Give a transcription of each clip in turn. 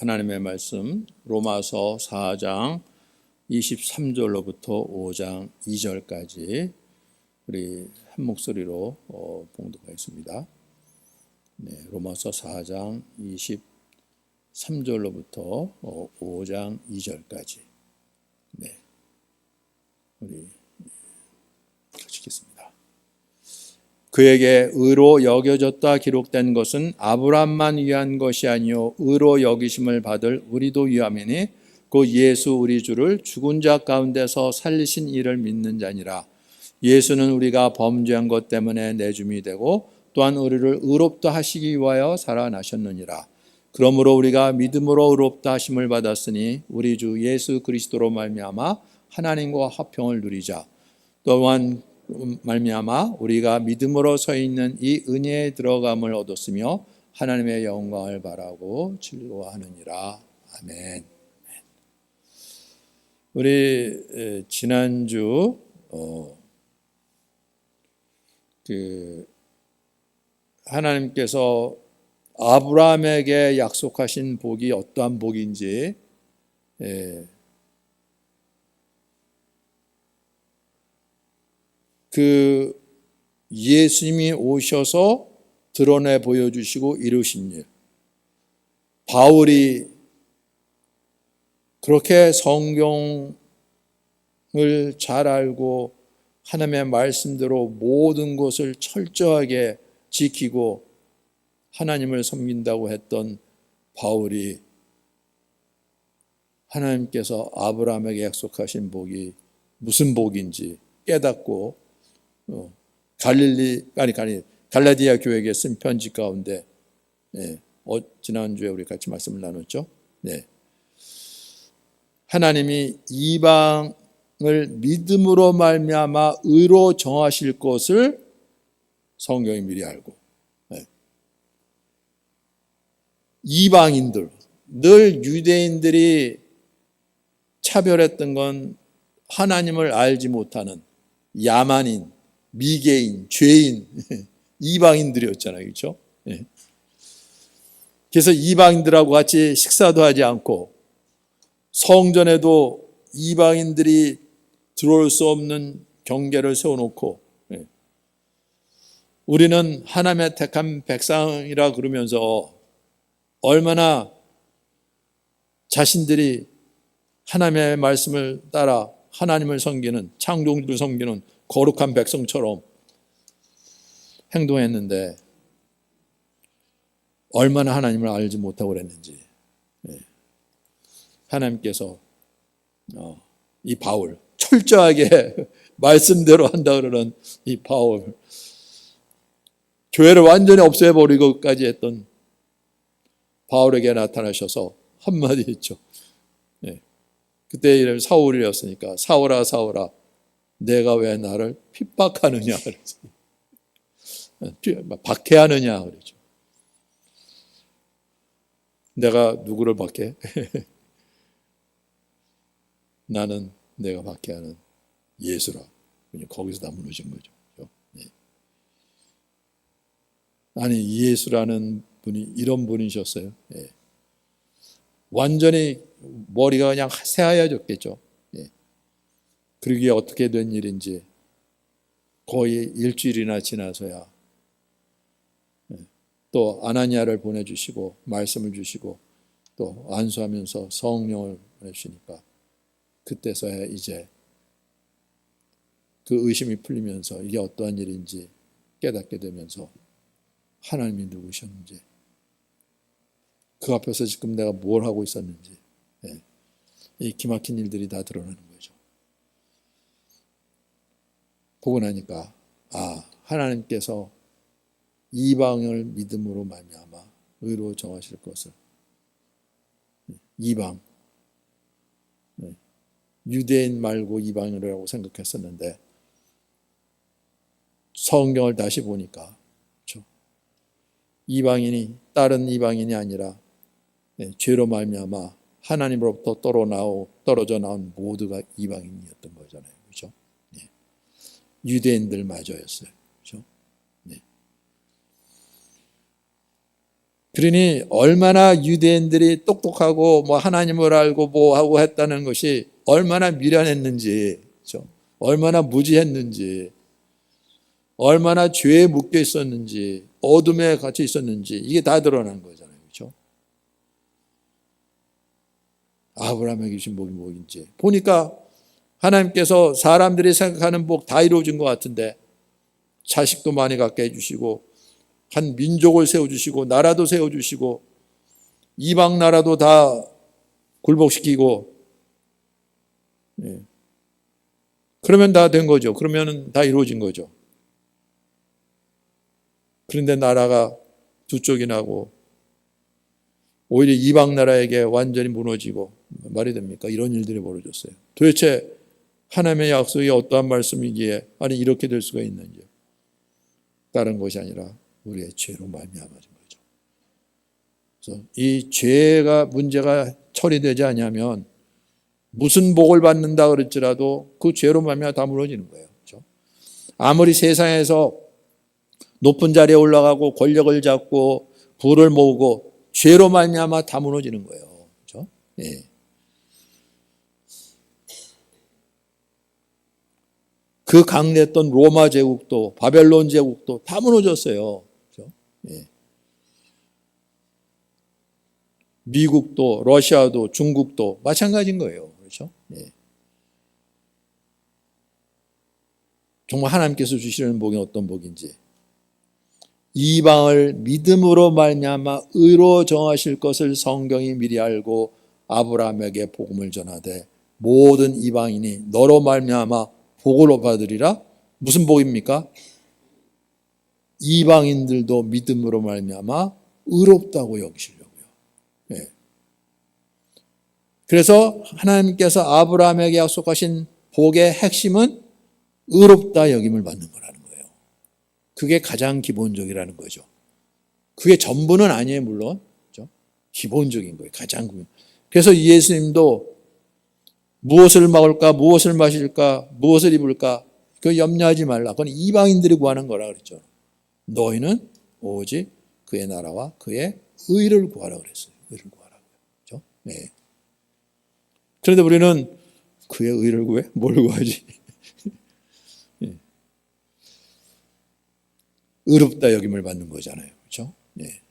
하나님의 말씀 로마서 4장 23절로부터 5장 2절까지 우리 한 목소리로 봉독하겠습니다. 네, 로마서 4장 23절로부터 5장 2절까지 네, 우리 같이 읽겠습니다. 그에게 의로 여겨졌다 기록된 것은 아브라함만 위한 것이 아니요 의로 여기심을 받을 우리도 위함이니 곧 예수 우리 주를 죽은 자 가운데서 살리신 이를 믿는 자니라. 예수는 우리가 범죄한 것 때문에 내줌이 되고 또한 우리를 의롭다 하시기 위하여 살아나셨느니라. 그러므로 우리가 믿음으로 의롭다 하심을 받았으니 우리 주 예수 그리스도로 말미암아 하나님과 화평을 누리자. 또한 말미암아 우리가 믿음으로 서 있는 이 은혜에 들어감을 얻었으며 하나님의 영광을 바라고 즐거워하느니라. 아멘. 우리 지난주 하나님께서 아브라함에게 약속하신 복이 어떠한 복인지 그 예수님이 오셔서 드러내 보여주시고 이루신 일, 바울이 그렇게 성경을 잘 알고 하나님의 말씀대로 모든 것을 철저하게 지키고 하나님을 섬긴다고 했던 바울이 하나님께서 아브라함에게 약속하신 복이 무슨 복인지 깨닫고 갈라디아 교회에게 쓴 편지 가운데 지난주에 우리 같이 말씀을 나눴죠. 네. 하나님이 이방을 믿음으로 말미암아 의로 정하실 것을 성경이 미리 알고 이방인들, 늘 유대인들이 차별했던 건 하나님을 알지 못하는 야만인, 미개인, 죄인, 이방인들이었잖아요. 그렇죠? 그래서 이방인들하고 같이 식사도 하지 않고 성전에도 이방인들이 들어올 수 없는 경계를 세워놓고 우리는 하나님의 택한 백성이라 그러면서 얼마나 자신들이 하나님의 말씀을 따라 하나님을 섬기는, 창조주를 섬기는 거룩한 백성처럼 행동했는데 얼마나 하나님을 알지 못하고 그랬는지 하나님께서 이 바울, 철저하게 말씀대로 한다 그러는 이 바울, 교회를 완전히 없애버리고까지 했던 바울에게 나타나셔서 한마디 했죠. 그때 이름이 사울이었으니까 사울아 사울아 내가 왜 나를 핍박하느냐 그랬어요. 박해하느냐 그랬죠. 내가 누구를 박해? 나는 내가 박해하는 예수라. 거기서 다 무너진 거죠. 아니 예수라는 분이 이런 분이셨어요. 완전히 머리가 그냥 새하얘졌겠죠. 그러기에 어떻게 된 일인지 거의 일주일이나 지나서야 또 아나니아를 보내주시고 말씀을 주시고 또 안수하면서 성령을 보내주시니까 그때서야 이제 그 의심이 풀리면서 이게 어떠한 일인지 깨닫게 되면서 하나님이 누구셨는지 그 앞에서 지금 내가 뭘 하고 있었는지 이 기막힌 일들이 다 드러나는 거죠. 보고 나니까 하나님께서 이방을 믿음으로 말미암아 의로 정하실 것을 이방 유대인 말고 이방이라고 생각했었는데 성경을 다시 보니까 그렇죠? 이방인이 다른 이방인이 아니라 죄로 말미암아 하나님으로부터 떨어져 나온 모두가 이방인이었던 거잖아요. 그렇죠? 유대인들 마저였어요. 그렇죠? 그러니 얼마나 유대인들이 똑똑하고 뭐 하나님을 알고 뭐 하고 했다는 것이 얼마나 미련했는지, 그렇죠? 얼마나 무지했는지, 얼마나 죄에 묶여 있었는지, 어둠에 갇혀 있었는지 이게 다 드러난 거잖아요. 그렇죠? 아브라함에게 주신 복이 뭐인지 보니까 하나님께서 사람들이 생각하는 복 다 이루어진 것 같은데 자식도 많이 갖게 해주시고 한 민족을 세워주시고 나라도 세워주시고 이방 나라도 다 굴복시키고, 예. 그러면 다 된 거죠. 그러면 다 이루어진 거죠. 그런데 나라가 두 쪽이 나고 오히려 이방 나라에게 완전히 무너지고, 말이 됩니까? 이런 일들이 벌어졌어요. 도대체 하나님의 약속이 어떠한 말씀이기에 아니 이렇게 될 수가 있는지. 다른 것이 아니라 우리의 죄로 말미암아진 거죠. 그래서 이 죄가 문제가 처리되지 않으면 무슨 복을 받는다 그럴지라도 그 죄로 말미암아 다 무너지는 거예요. 그렇죠? 아무리 세상에서 높은 자리에 올라가고 권력을 잡고 부를 모으고 죄로 말미암아 다 무너지는 거예요. 그렇죠? 예. 그 강대했던 로마 제국도 바벨론 제국도 다 무너졌어요. 그렇죠? 예. 미국도 러시아도 중국도 마찬가지인 거예요. 그렇죠? 예. 정말 하나님께서 주시는 복이 어떤 복인지, 이방을 믿음으로 말미암아 의로 정하실 것을 성경이 미리 알고 아브라함에게 복음을 전하되 모든 이방인이 너로 말미암아 복을 받으리라. 무슨 복입니까? 이방인들도 믿음으로 말미암아 의롭다고 여기시려고요. 네. 그래서 하나님께서 아브라함에게 약속하신 복의 핵심은 의롭다 여김을 받는 거라는 거예요. 그게 가장 기본적이라는 거죠. 그게 전부는 아니에요, 물론. 그렇죠? 기본적인 거예요. 가장. 그래서 예수님도 무엇을 먹을까, 무엇을 마실까, 무엇을 입을까, 그 염려하지 말라. 그건 이방인들이 구하는 거라 그랬죠. 너희는 오직 그의 나라와 그의 의를 구하라 그랬어요. 의를 구하라고요. 그렇죠? 네. 그런데 우리는 그의 의를 구해? 뭘 구하지? 네. 의롭다 여김을 받는 거잖아요. 그렇죠? 네.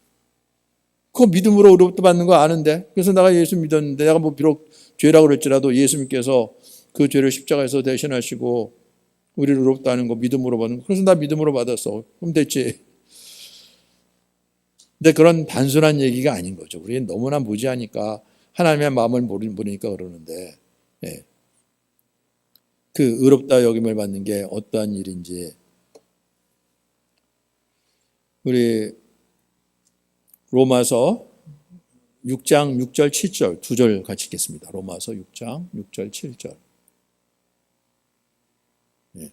그 믿음으로 의롭다 받는 거 아는데, 그래서 내가 예수 믿었는데, 내가 뭐 비록 죄라고 그랬지라도 예수님께서 그 죄를 십자가에서 대신하시고 우리를 의롭다 하는 거 믿음으로 받는 거. 그래서 나 믿음으로 받았어. 그럼 됐지. 근데 그런 단순한 얘기가 아닌 거죠. 우리는 너무나 무지하니까 하나님의 마음을 모르니까 그러는데, 예. 그 의롭다 여김을 받는 게 어떠한 일인지 우리 로마서 6장 6절 7절 두 절 같이 읽겠습니다. 로마서 6장 6절 7절. 네.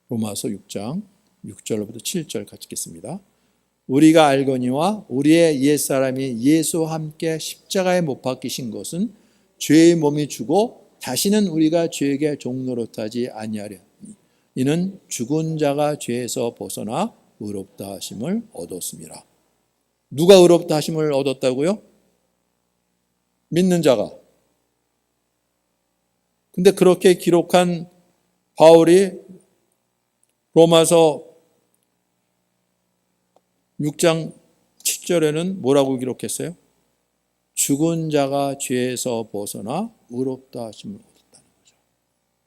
로마서 6장 6절부터 7절 같이 읽겠습니다. 우리가 알거니와 우리의 옛사람이 예수와 함께 십자가에 못 박히신 것은 죄의 몸이 주고 다시는 우리가 죄에게 종노릇하지 아니하려. 이는 죽은 자가 죄에서 벗어나 의롭다 하심을 얻었습니다. 누가 의롭다 하심을 얻었다고요? 믿는 자가. 근데 그렇게 기록한 바울이 로마서 6장 7절에는 뭐라고 기록했어요? 죽은 자가 죄에서 벗어나 의롭다 하심을 얻었다는 거죠.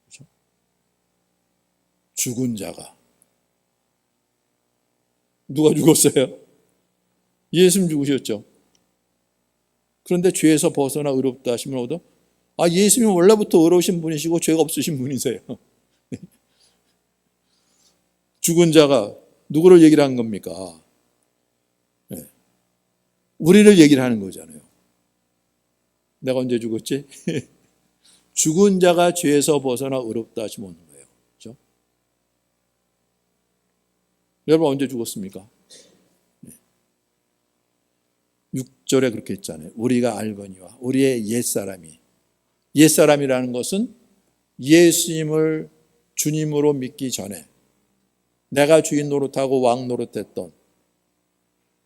그렇죠? 죽은 자가. 누가 죽었어요? 예수님 죽으셨죠. 그런데 죄에서 벗어나 의롭다 하심을 얻어? 아, 예수님은 원래부터 의로우신 분이시고 죄가 없으신 분이세요. 죽은 자가 누구를 얘기를 한 겁니까? 네. 우리를 얘기를 하는 거잖아요. 내가 언제 죽었지? 죽은 자가 죄에서 벗어나 의롭다 하심을 얻는 거예요. 그렇죠? 여러분 언제 죽었습니까? 6절에 그렇게 했잖아요. 우리가 알거니와 우리의 옛사람이. 옛사람이라는 것은 예수님을 주님으로 믿기 전에 내가 주인 노릇하고 왕 노릇했던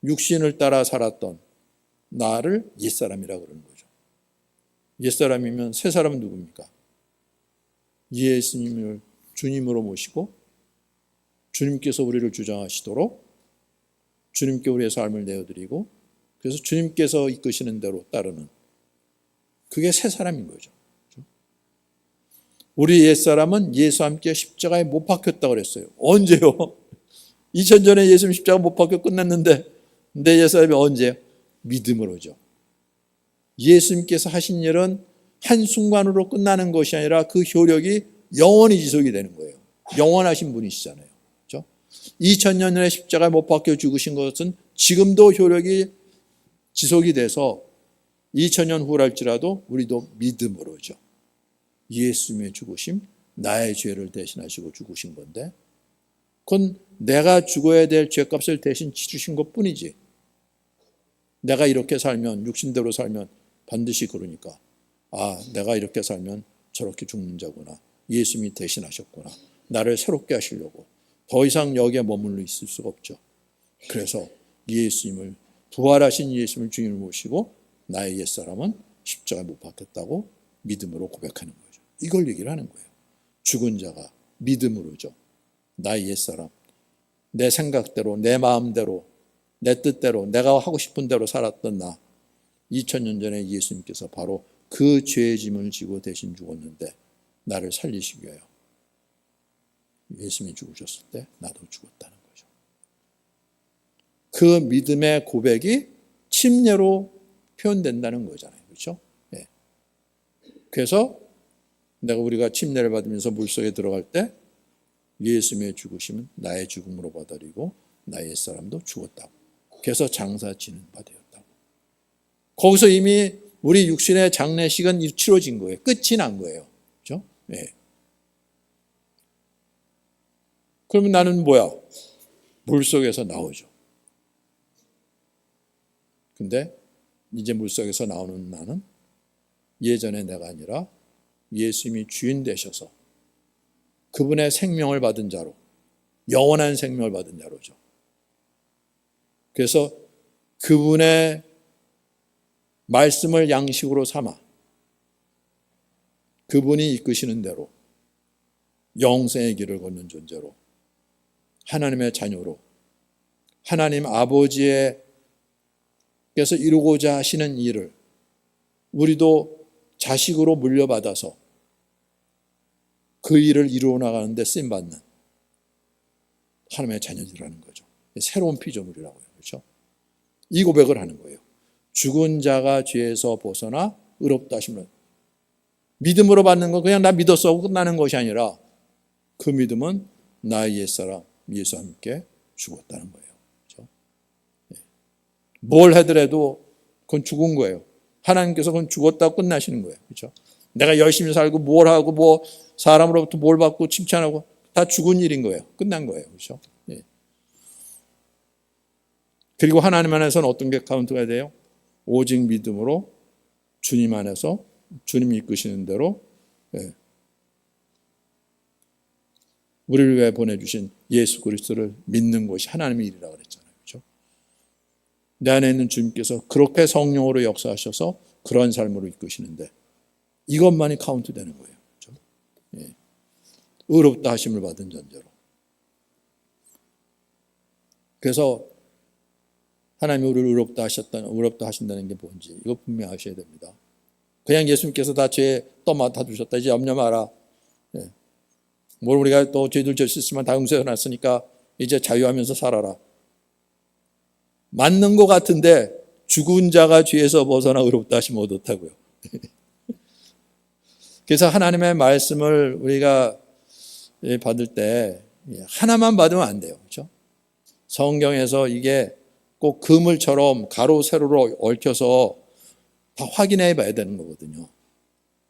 육신을 따라 살았던 나를 옛사람이라 그러는 거죠. 옛사람이면 새 사람은 누굽니까? 예수님을 주님으로 모시고 주님께서 우리를 주장하시도록 주님께 우리의 삶을 내어드리고 그래서 주님께서 이끄시는 대로 따르는 그게 새 사람인 거죠. 우리 옛사람은 예수와 함께 십자가에 못 박혔다고 그랬어요. 언제요? 2000년 전에 예수님 십자가 못 박혀 끝났는데 내 옛사람이 언제요? 믿음으로죠. 예수님께서 하신 일은 한순간으로 끝나는 것이 아니라 그 효력이 영원히 지속이 되는 거예요. 영원하신 분이시잖아요. 그렇죠? 2000년 전에 십자가에 못 박혀 죽으신 것은 지금도 효력이 지속이 돼서 2000년 후랄지라도 우리도 믿음으로죠. 예수님의 죽으심, 나의 죄를 대신하시고 죽으신 건데 그건 내가 죽어야 될 죄값을 대신 치르신 것뿐이지. 내가 이렇게 살면 육신대로 살면 반드시 그러니까 내가 이렇게 살면 저렇게 죽는 자구나. 예수님이 대신하셨구나. 나를 새롭게 하시려고. 더 이상 여기에 머물러 있을 수가 없죠. 그래서 예수님을 부활하신 예수님을 주님을 모시고 나의 옛사람은 십자가에 못 박혔다고 믿음으로 고백하는 거죠. 이걸 얘기를 하는 거예요. 죽은 자가 믿음으로죠. 나의 옛사람, 내 생각대로, 내 마음대로, 내 뜻대로, 내가 하고 싶은 대로 살았던 나 2000년 전에 예수님께서 바로 그 죄의 짐을 지고 대신 죽었는데 나를 살리시기 위하여 예수님이 죽으셨을 때 나도 죽었다는 거죠. 그 믿음의 고백이 침례로 표현된다는 거잖아요. 그렇죠? 네. 그래서 우리가 침례를 받으면서 물속에 들어갈 때 예수님의 죽으심은 나의 죽음으로 받아들이고 나의 옛사람도 죽었다고. 그래서 장사 지는 바 되었다고. 거기서 이미 우리 육신의 장례식은 치러진 거예요. 끝이 난 거예요. 그렇죠? 네. 그러면 나는 뭐야? 물속에서 나오죠. 근데 이제 물속에서 나오는 나는 예전의 내가 아니라 예수님이 주인 되셔서 그분의 생명을 받은 자로, 영원한 생명을 받은 자로죠. 그래서 그분의 말씀을 양식으로 삼아 그분이 이끄시는 대로 영생의 길을 걷는 존재로 하나님의 자녀로 하나님 아버지께서 이루고자 하시는 일을 우리도 자식으로 물려받아서 그 일을 이루어 나가는데 쓰임받는 하나님의 자녀들이라는 거죠. 새로운 피조물이라고요. 그렇죠? 이 고백을 하는 거예요. 죽은 자가 죄에서 벗어나 의롭다 하심을 믿음으로 받는 건 그냥 나 믿었어 하고 끝나는 것이 아니라 그 믿음은 나의 옛사람 예수와 함께 죽었다는 거예요. 그렇죠? 뭘 하더라도 그건 죽은 거예요. 하나님께서 그건 죽었다고 끝나시는 거예요. 그렇죠? 내가 열심히 살고 뭘 하고 뭐 사람으로부터 뭘 받고 칭찬하고 다 죽은 일인 거예요. 끝난 거예요. 그렇죠? 예. 그리고 하나님 안에서는 어떤 게 카운트가 돼요? 오직 믿음으로 주님 안에서 주님이 이끄시는 대로 우리를 위해 보내주신 예수 그리스도를 믿는 것이 하나님의 일이라고 그랬잖아요. 그렇죠? 내 안에 있는 주님께서 그렇게 성령으로 역사하셔서 그런 삶으로 이끄시는데 이것만이 카운트 되는 거예요. 그렇죠? 예. 의롭다 하심을 받은 존재로. 그래서 하나님이 우리를 의롭다 하신다는 게 뭔지 이거 분명히 아셔야 됩니다. 그냥 예수님께서 다 죄 떠맡아 주셨다. 이제 염려 마라. 예. 뭘 우리가 또 죄들 졌으면 다 용서해 놨으니까 이제 자유하면서 살아라. 맞는 것 같은데 죽은 자가 죄에서 벗어나 의롭다 하시면 어떻다고요. 그래서 하나님의 말씀을 우리가 받을 때 하나만 받으면 안 돼요. 그렇죠? 성경에서 이게 꼭 그물처럼 가로 세로로 얽혀서 다 확인해 봐야 되는 거거든요.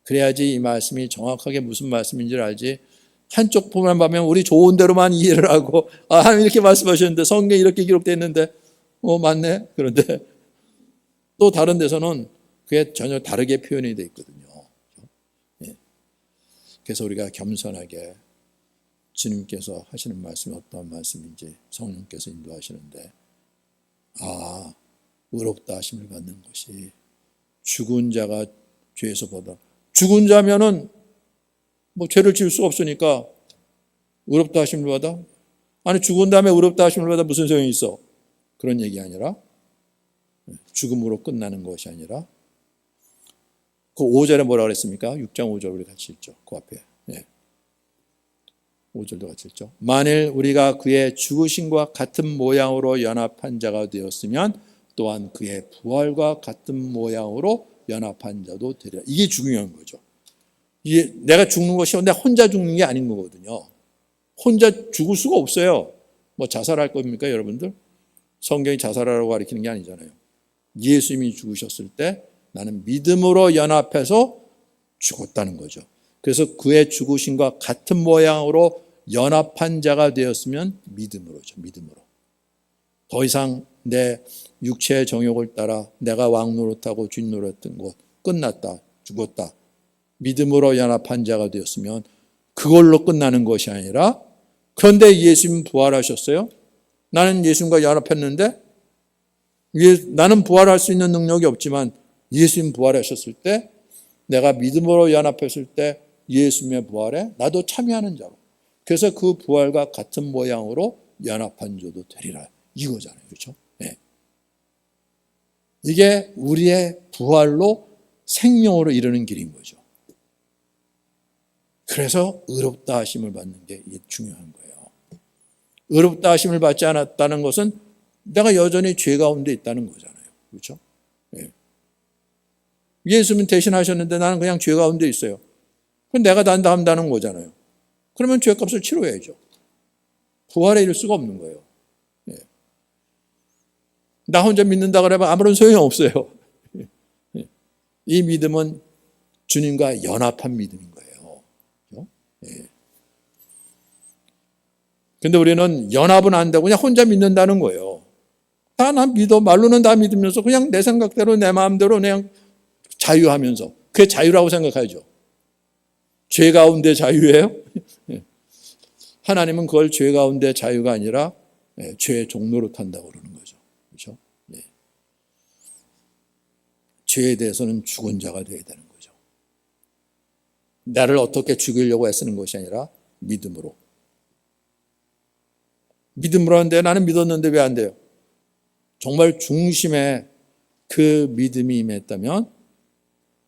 그래야지 이 말씀이 정확하게 무슨 말씀인지를 알지. 한쪽 부분만 보면 우리 좋은 대로만 이해를 하고 하나님 이렇게 말씀하셨는데 성경에 이렇게 기록되어 있는데 맞네. 그런데 또 다른 데서는 그게 전혀 다르게 표현이 되어 있거든요. 그래서 우리가 겸손하게 주님께서 하시는 말씀이 어떤 말씀인지 성령께서 인도하시는데 아, 의롭다 하심을 받는 것이 죽은 자가 죄에서 보다. 죽은 자면은 뭐 죄를 지을 수 없으니까 의롭다 하심을 받아? 아니 죽은 다음에 의롭다 하심을 받아 무슨 소용이 있어? 그런 얘기 아니라 죽음으로 끝나는 것이 아니라 그 5절에 뭐라 그랬습니까? 6장 5절 우리 같이 읽죠. 그 앞에. 5절도 같이 읽죠. 만일 우리가 그의 죽으심과 같은 모양으로 연합한 자가 되었으면 또한 그의 부활과 같은 모양으로 연합한 자도 되리라. 이게 중요한 거죠. 이게 내가 죽는 것이 내가 혼자 죽는 게 아닌 거거든요. 혼자 죽을 수가 없어요. 뭐 자살할 겁니까, 여러분들? 성경이 자살하라고 가르치는 게 아니잖아요. 예수님이 죽으셨을 때 나는 믿음으로 연합해서 죽었다는 거죠. 그래서 그의 죽으심과 같은 모양으로 연합한 자가 되었으면 믿음으로죠. 믿음으로. 더 이상 내 육체의 정욕을 따라 내가 왕노릇하고 주인 노릇했던 것 끝났다. 죽었다. 믿음으로 연합한 자가 되었으면 그걸로 끝나는 것이 아니라 그런데 예수님 부활하셨어요. 나는 예수님과 연합했는데 나는 부활할 수 있는 능력이 없지만 예수님 부활하셨을 때 내가 믿음으로 연합했을 때 예수님의 부활에 나도 참여하는 자로. 그래서 그 부활과 같은 모양으로 연합한 자도 되리라. 이거잖아요. 그렇죠? 네. 이게 우리의 부활로 생명으로 이르는 길인 거죠. 그래서 의롭다 하심을 받는 게 중요한 거예요. 의롭다 하심을 받지 않았다는 것은 내가 여전히 죄 가운데 있다는 거잖아요. 그렇죠? 네. 예수님 대신하셨는데 나는 그냥 죄 가운데 있어요. 그럼 내가 단다한다는 거잖아요. 그러면 죄값을 치러야죠. 부활에 이를 수가 없는 거예요. 네. 나 혼자 믿는다 그러면 아무런 소용이 없어요. 네. 이 믿음은 주님과 연합한 믿음인 거예요. 그렇죠? 네. 근데 우리는 연합은 안 되고 그냥 혼자 믿는다는 거예요. 다 난 믿어. 말로는 다 믿으면서 그냥 내 생각대로 내 마음대로 그냥 자유하면서. 그게 자유라고 생각하죠. 죄 가운데 자유예요? 하나님은 그걸 죄 가운데 자유가 아니라 죄의 종로로 탄다고 그러는 거죠. 그렇죠? 네. 죄에 대해서는 죽은 자가 되어야 되는 거죠. 나를 어떻게 죽이려고 애쓰는 것이 아니라 믿음으로. 믿음으로 하는데 나는 믿었는데 왜 안 돼요? 정말 중심에 그 믿음이 임했다면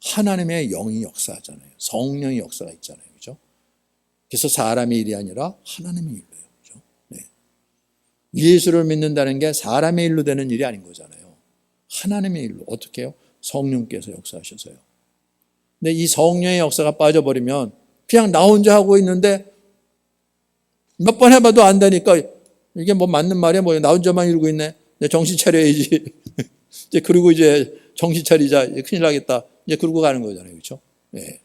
하나님의 영이 역사하잖아요. 성령의 역사가 있잖아요. 그렇죠? 그래서 사람의 일이 아니라 하나님의 일로요. 그렇죠? 네. 예수를 믿는다는 게 사람의 일로 되는 일이 아닌 거잖아요. 하나님의 일로. 어떻게 해요? 성령께서 역사하셔서요. 근데 이 성령의 역사가 빠져버리면 그냥 나 혼자 하고 있는데 몇 번 해봐도 안 되니까 이게 뭐 맞는 말이야? 뭐야? 나 혼자만 이러고 있네. 내 정신 차려야지. 이제 그리고 이제 정신 차리자. 이제 큰일 나겠다. 이제 그러고 가는 거잖아요. 그렇죠? 네.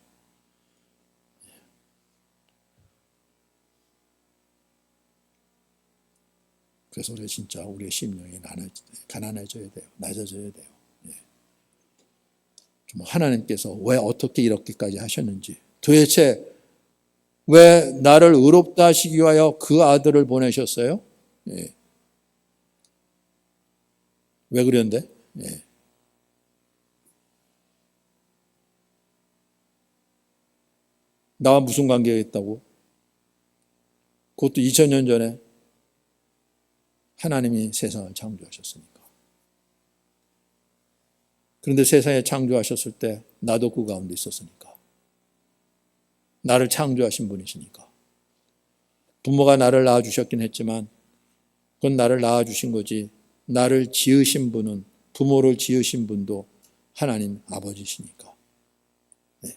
그래서 우리 진짜 우리의 심령이 가난해져야 돼요. 낮아져야 돼요. 네. 좀 하나님께서 왜 어떻게 이렇게까지 하셨는지, 도대체 왜 나를 의롭다 하시기 위하여 그 아들을 보내셨어요? 네. 왜 그랬는데? 네. 나와 무슨 관계가 있다고? 그것도 2000년 전에 하나님이 세상을 창조하셨으니까. 그런데 세상에 창조하셨을 때 나도 그 가운데 있었으니까. 나를 창조하신 분이시니까. 부모가 나를 낳아주셨긴 했지만 그건 나를 낳아주신 거지. 나를 지으신 분은, 부모를 지으신 분도 하나님 아버지시니까. 네.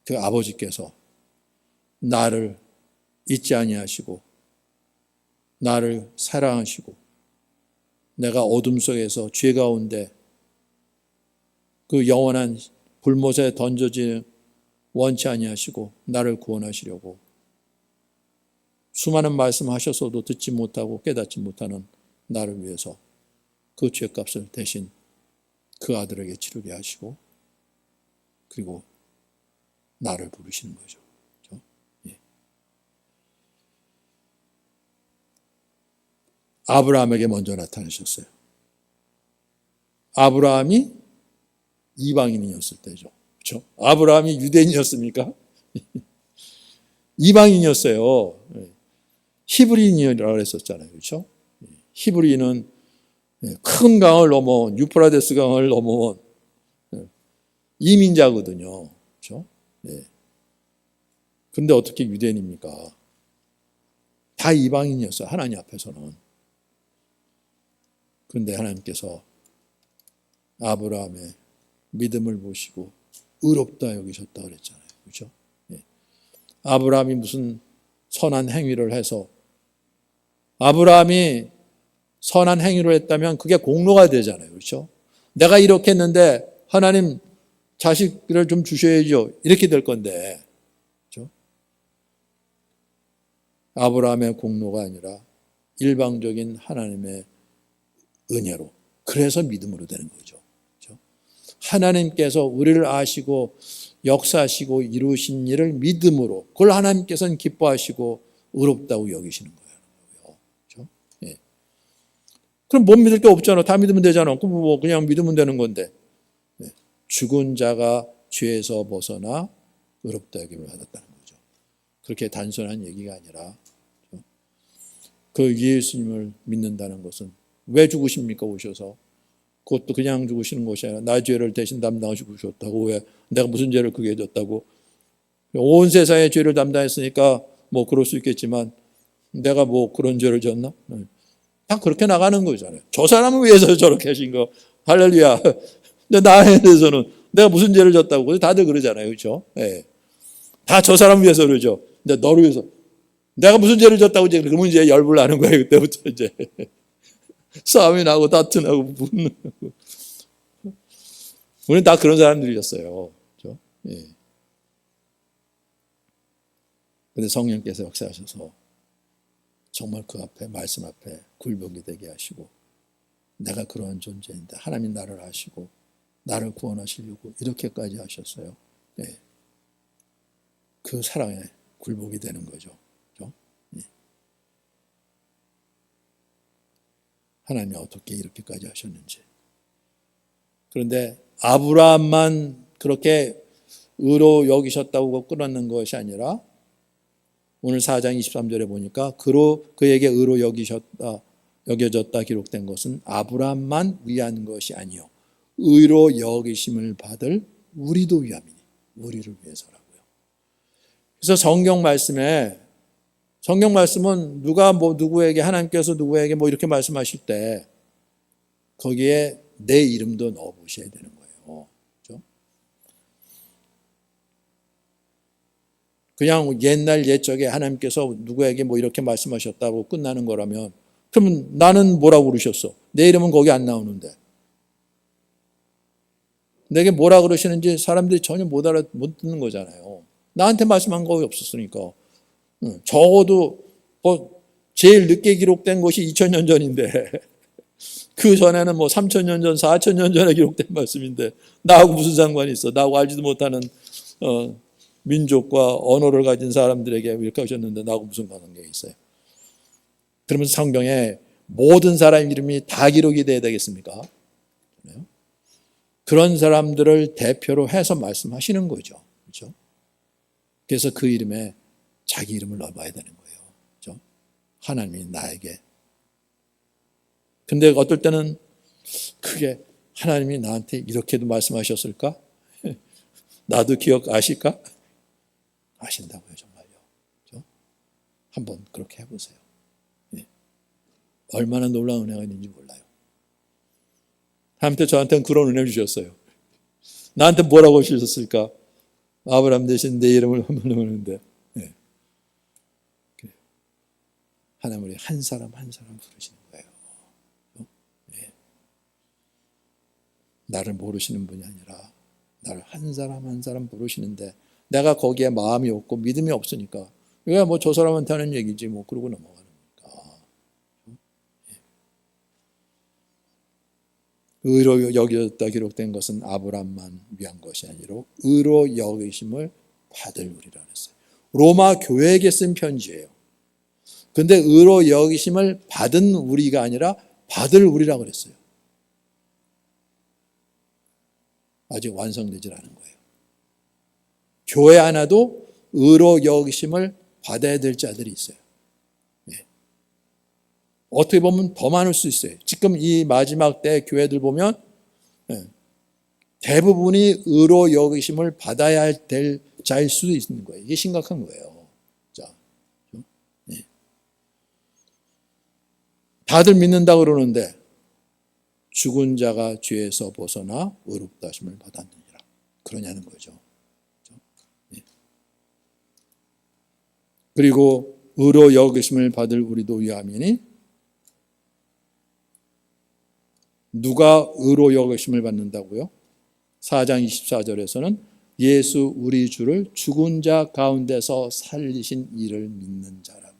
그 아버지께서 나를 잊지 아니하시고 나를 사랑하시고 내가 어둠 속에서 죄 가운데 그 영원한 불못에 던져지는 원치 아니하시고 나를 구원하시려고 수많은 말씀하셨어도 듣지 못하고 깨닫지 못하는 나를 위해서 그 죄값을 대신 그 아들에게 치르게 하시고 그리고 나를 부르시는 거죠. 그렇죠? 예. 아브라함에게 먼저 나타나셨어요. 아브라함이 이방인이었을 때죠. 그렇죠? 아브라함이 유대인이었습니까? 이방인이었어요. 히브리인이라고 했었잖아요. 그렇죠? 히브리인은 큰 강을 넘어 유프라데스 강을 넘어온 이민자거든요. 그렇죠? 근데 어떻게 유대인입니까? 다 이방인이었어요. 하나님 앞에서는. 그런데 하나님께서 아브라함의 믿음을 보시고 의롭다 여기셨다 그랬잖아요. 그렇죠? 아브라함이 무슨 선한 행위를 해서 아브라함이 선한 행위를 했다면 그게 공로가 되잖아요. 그렇죠? 내가 이렇게 했는데 하나님 자식을 좀 주셔야죠. 이렇게 될 건데. 그렇죠? 아브라함의 공로가 아니라 일방적인 하나님의 은혜로. 그래서 믿음으로 되는 거죠. 그렇죠? 하나님께서 우리를 아시고 역사하시고 이루신 일을 믿음으로 그걸 하나님께서는 기뻐하시고 의롭다고 여기시는 거예요. 그렇죠? 그럼 못 믿을 게 없잖아. 다 믿으면 되잖아. 그럼 뭐 그냥 믿으면 되는 건데. 죽은 자가 죄에서 벗어나 의롭다 여김을 받았다는 거죠. 그렇게 단순한 얘기가 아니라 그 예수님을 믿는다는 것은 왜 죽으십니까? 오셔서. 그것도 그냥 죽으시는 것이 아니라 나의 죄를 대신 담당하시고 오셨다고. 왜? 내가 무슨 죄를 크게 졌다고. 온 세상의 죄를 담당했으니까 뭐 그럴 수 있겠지만 내가 뭐 그런 죄를 졌나? 다 그렇게 나가는 거잖아요. 저 사람을 위해서 저렇게 하신 거. 할렐루야. 근데 나에 대해서는 내가 무슨 죄를 졌다고. 다들 그러잖아요. 그렇죠? 다 저 사람을 위해서 그러죠. 근데 너를 위해서. 내가 무슨 죄를 졌다고 이제 그 문제에 열불 나는 거예요. 그때부터 이제. 싸움이 나고 다투나고 붙는. 우리는 다 그런 사람들이었어요. 그렇죠? 근데 성령께서 역사하셔서 정말 그 앞에 말씀 앞에 굴복이 되게 하시고 내가 그러한 존재인데 하나님 나를 아시고 나를 구원하시려고 이렇게까지 하셨어요. 그 사랑에 굴복이 되는 거죠. 그렇죠? 하나님이 어떻게 이렇게까지 하셨는지. 그런데 아브라함만 그렇게 의로 여기셨다고 끊었는 것이 아니라 오늘 4장 23절에 보니까 그에게 의로 여겨졌다 기록된 것은 아브라함만 위한 것이 아니요 의로 여기심을 받을 우리도 위함이니 우리를 위해서라고요. 그래서 성경 말씀은 누가 뭐 누구에게 하나님께서 누구에게 뭐 이렇게 말씀하실 때 거기에 내 이름도 넣어 보셔야 되는 거예요. 그렇죠? 그냥 옛날 옛적에 하나님께서 누구에게 뭐 이렇게 말씀하셨다고 끝나는 거라면 그러면 나는 뭐라고 그러셨어? 내 이름은 거기 안 나오는데. 내게 뭐라 그러시는지 사람들이 전혀 못 듣는 거잖아요. 나한테 말씀한 거 없었으니까. 적어도 제일 늦게 기록된 것이 2000년 전인데 그 전에는 뭐 3000년 전, 4000년 전에 기록된 말씀인데 나하고 무슨 상관이 있어? 나하고 알지도 못하는 민족과 언어를 가진 사람들에게 이렇게 하셨는데 나하고 무슨 관계가 있어요? 그러면서 성경에 모든 사람 이름이 다 기록이 돼야 되겠습니까? 그런 사람들을 대표로 해서 말씀하시는 거죠. 그렇죠? 그래서 그 이름에 자기 이름을 넣어봐야 되는 거예요. 그렇죠? 하나님이 나에게. 근데 어떨 때는 그게 하나님이 나한테 이렇게도 말씀하셨을까? 나도 기억 아실까? 아신다고요, 정말요. 그렇죠? 한번 그렇게 해보세요. 얼마나 놀라운 은혜가 있는지 몰라요. 하나님께 저한테는 그런 은혜를 주셨어요. 나한테 뭐라고 주셨을까? 아브라함 대신 내 이름을 넣는데 하나님 우리 한 사람 한 사람 부르시는 거예요. 나를 모르시는 분이 아니라 나를 한 사람 한 사람 부르시는데 내가 거기에 마음이 없고 믿음이 없으니까 왜 뭐 저 사람한테 하는 얘기지 뭐 그러고 넘어가는 거니까. 의로 여겨졌다 기록된 것은 아브라함만 위한 것이 아니라 의로 여기심을 받을 우리라 그랬어요. 로마 교회에게 쓴 편지예요. 근데 의로 여기심을 받은 우리가 아니라 받을 우리라고 그랬어요. 아직 완성되질 않은 거예요. 교회 안에도 의로 여기심을 받아야 될 자들이 있어요. 예. 어떻게 보면 더 많을 수 있어요. 지금 이 마지막 때 교회들 보면 대부분이 의로 여기심을 받아야 될 자일 수도 있는 거예요. 이게 심각한 거예요. 자, 예. 다들 믿는다 그러는데 죽은 자가 죄에서 벗어나 의롭다 하심을 받았느니라. 그러냐는 거죠. 예. 그리고 의로 여기심을 받을 우리도 위함이니 누가 의로 여기심을 받는다고요? 4장 24절에서는 예수 우리 주를 죽은 자 가운데서 살리신 이를 믿는 자라고요.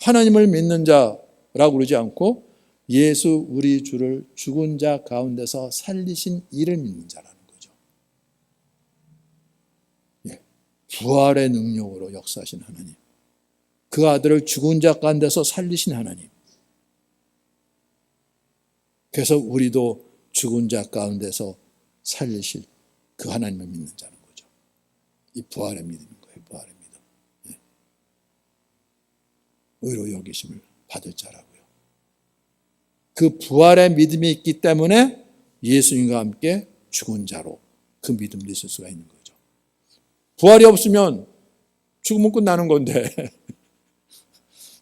하나님을 믿는 자라고 그러지 않고 예수 우리 주를 죽은 자 가운데서 살리신 이를 믿는 자라는 거죠. 부활의 능력으로 역사하신 하나님. 그 아들을 죽은 자 가운데서 살리신 하나님. 그래서 우리도 죽은 자 가운데서 살리실 그 하나님을 믿는 자는 거죠. 이 부활의 믿음인 거예요. 부활의 믿음. 의로 여기심을 받을 자라고요. 그 부활의 믿음이 있기 때문에 예수님과 함께 죽은 자로 그 믿음을 있을 수가 있는 거죠. 부활이 없으면 죽으면 끝나는 건데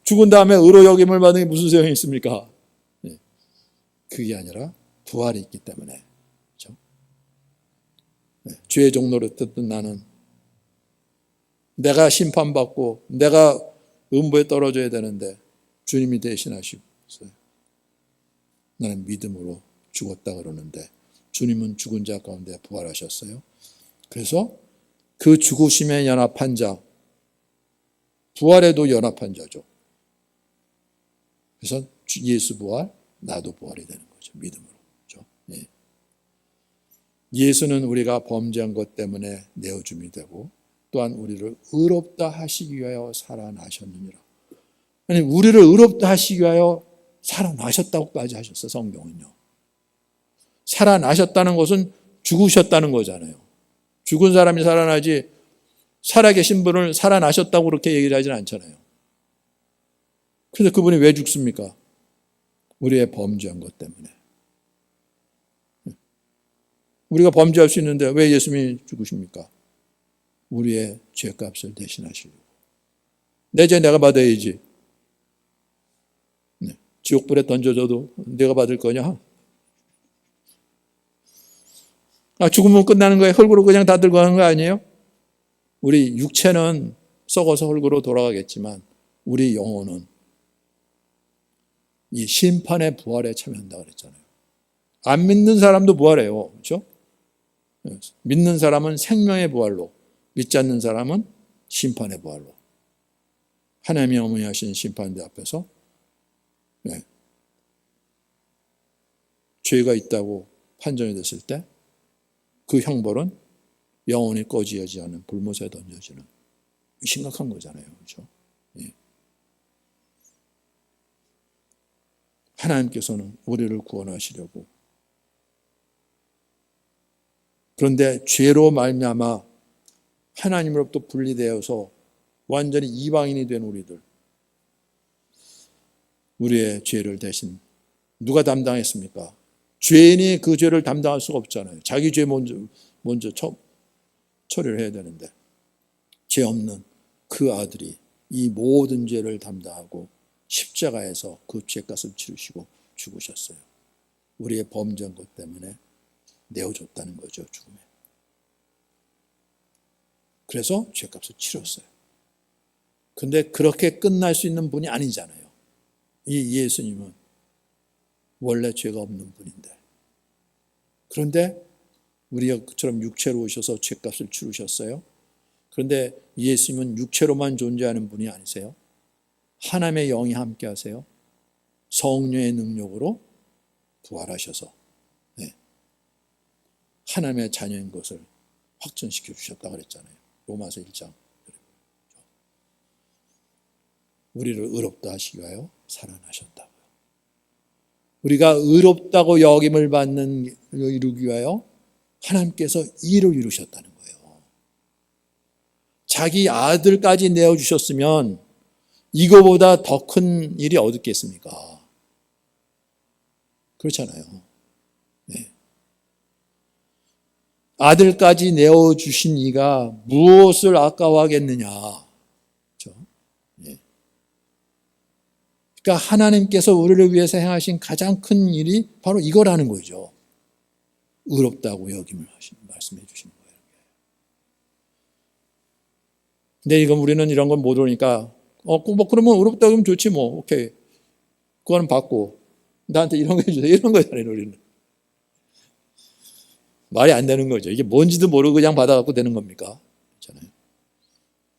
죽은 다음에 의로 여김을 받는 게 무슨 소용이 있습니까? 그게 아니라 부활이 있기 때문에 그렇죠? 죄의 종로를 듣던 나는 내가 심판받고 내가 음부에 떨어져야 되는데 주님이 대신하시고 나는 믿음으로 죽었다 그러는데 주님은 죽은 자 가운데 부활하셨어요. 그래서 그 죽으심에 연합한 자, 부활에도 연합한 자죠. 그래서 예수 부활, 나도 부활이 되는 거죠. 믿음으로. 그렇죠? 예. 예수는 우리가 범죄한 것 때문에 내어줌이 되고 또한 우리를 의롭다 하시기 위하여 살아나셨느니라. 아니 우리를 의롭다 하시기 위하여 살아나셨다고까지 하셨어. 성경은요. 살아나셨다는 것은 죽으셨다는 거잖아요. 죽은 사람이 살아나지 살아계신 분을 살아나셨다고 그렇게 얘기를 하지는 않잖아요. 그런데 그분이 왜 죽습니까? 우리의 범죄한 것 때문에. 우리가 범죄할 수 있는데 왜 예수님이 죽으십니까? 우리의 죄값을 대신하시려고. 내 죄 내가 받아야지. 지옥불에 던져줘도 내가 받을 거냐? 죽으면 끝나는 거예요. 흙으로 그냥 다 들고 가는 거 아니에요? 우리 육체는 썩어서 흙으로 돌아가겠지만 우리 영혼은 이 심판의 부활에 참여한다고 그랬잖아요. 안 믿는 사람도 부활해요. 그렇죠? 믿는 사람은 생명의 부활로, 믿지 않는 사람은 심판의 부활로. 하나님이 어머니 하신 심판대 앞에서 죄가 있다고 판정이 됐을 때 그 형벌은 영원히 꺼지지 않은 불못에 던져지는 심각한 거잖아요. 그렇죠? 예. 하나님께서는 우리를 구원하시려고 그런데 죄로 말미암아 하나님으로부터 분리되어서 완전히 이방인이 된 우리들 우리의 죄를 대신 누가 담당했습니까? 죄인이 그 죄를 담당할 수가 없잖아요. 자기 죄 먼저 처리를 해야 되는데 죄 없는 그 아들이 이 모든 죄를 담당하고 십자가에서 그 죄값을 치르시고 죽으셨어요. 우리의 범죄한 것 때문에 내어줬다는 거죠. 죽음에. 그래서 죄값을 치렀어요. 근데 그렇게 끝날 수 있는 분이 아니잖아요. 이 예수님은 원래 죄가 없는 분인데 그런데 우리가 그처럼 육체로 오셔서 죄값을 치르셨어요. 그런데 예수님은 육체로만 존재하는 분이 아니세요. 하나님의 영이 함께 하세요. 성령의 능력으로 부활하셔서 하나님의 자녀인 것을 확증시켜 주셨다고 그랬잖아요. 로마서 1장. 우리를 의롭다 하시기 위하여 살아나셨다고요. 우리가 의롭다고 여김을 받는 이루기 위하여 하나님께서 일을 이루셨다는 거예요. 자기 아들까지 내어주셨으면 이거보다 더 큰 일이 어디 있겠습니까? 그렇잖아요. 네. 아들까지 내어주신 이가 무엇을 아까워하겠느냐. 그렇죠? 네. 그러니까 하나님께서 우리를 위해서 행하신 가장 큰 일이 바로 이거라는 거죠. 의롭다고 여김을 말씀해 주시는 거예요. 근데 이건 우리는 이런 걸 모르니까 뭐 그러면 의롭다 그러면 좋지 뭐. 오케이. 그거는 받고 나한테 이런 거 해주세요. 이런 거잖아요. 우리는. 말이 안 되는 거죠. 이게 뭔지도 모르고 그냥 받아갖고 되는 겁니까? 그렇잖아요.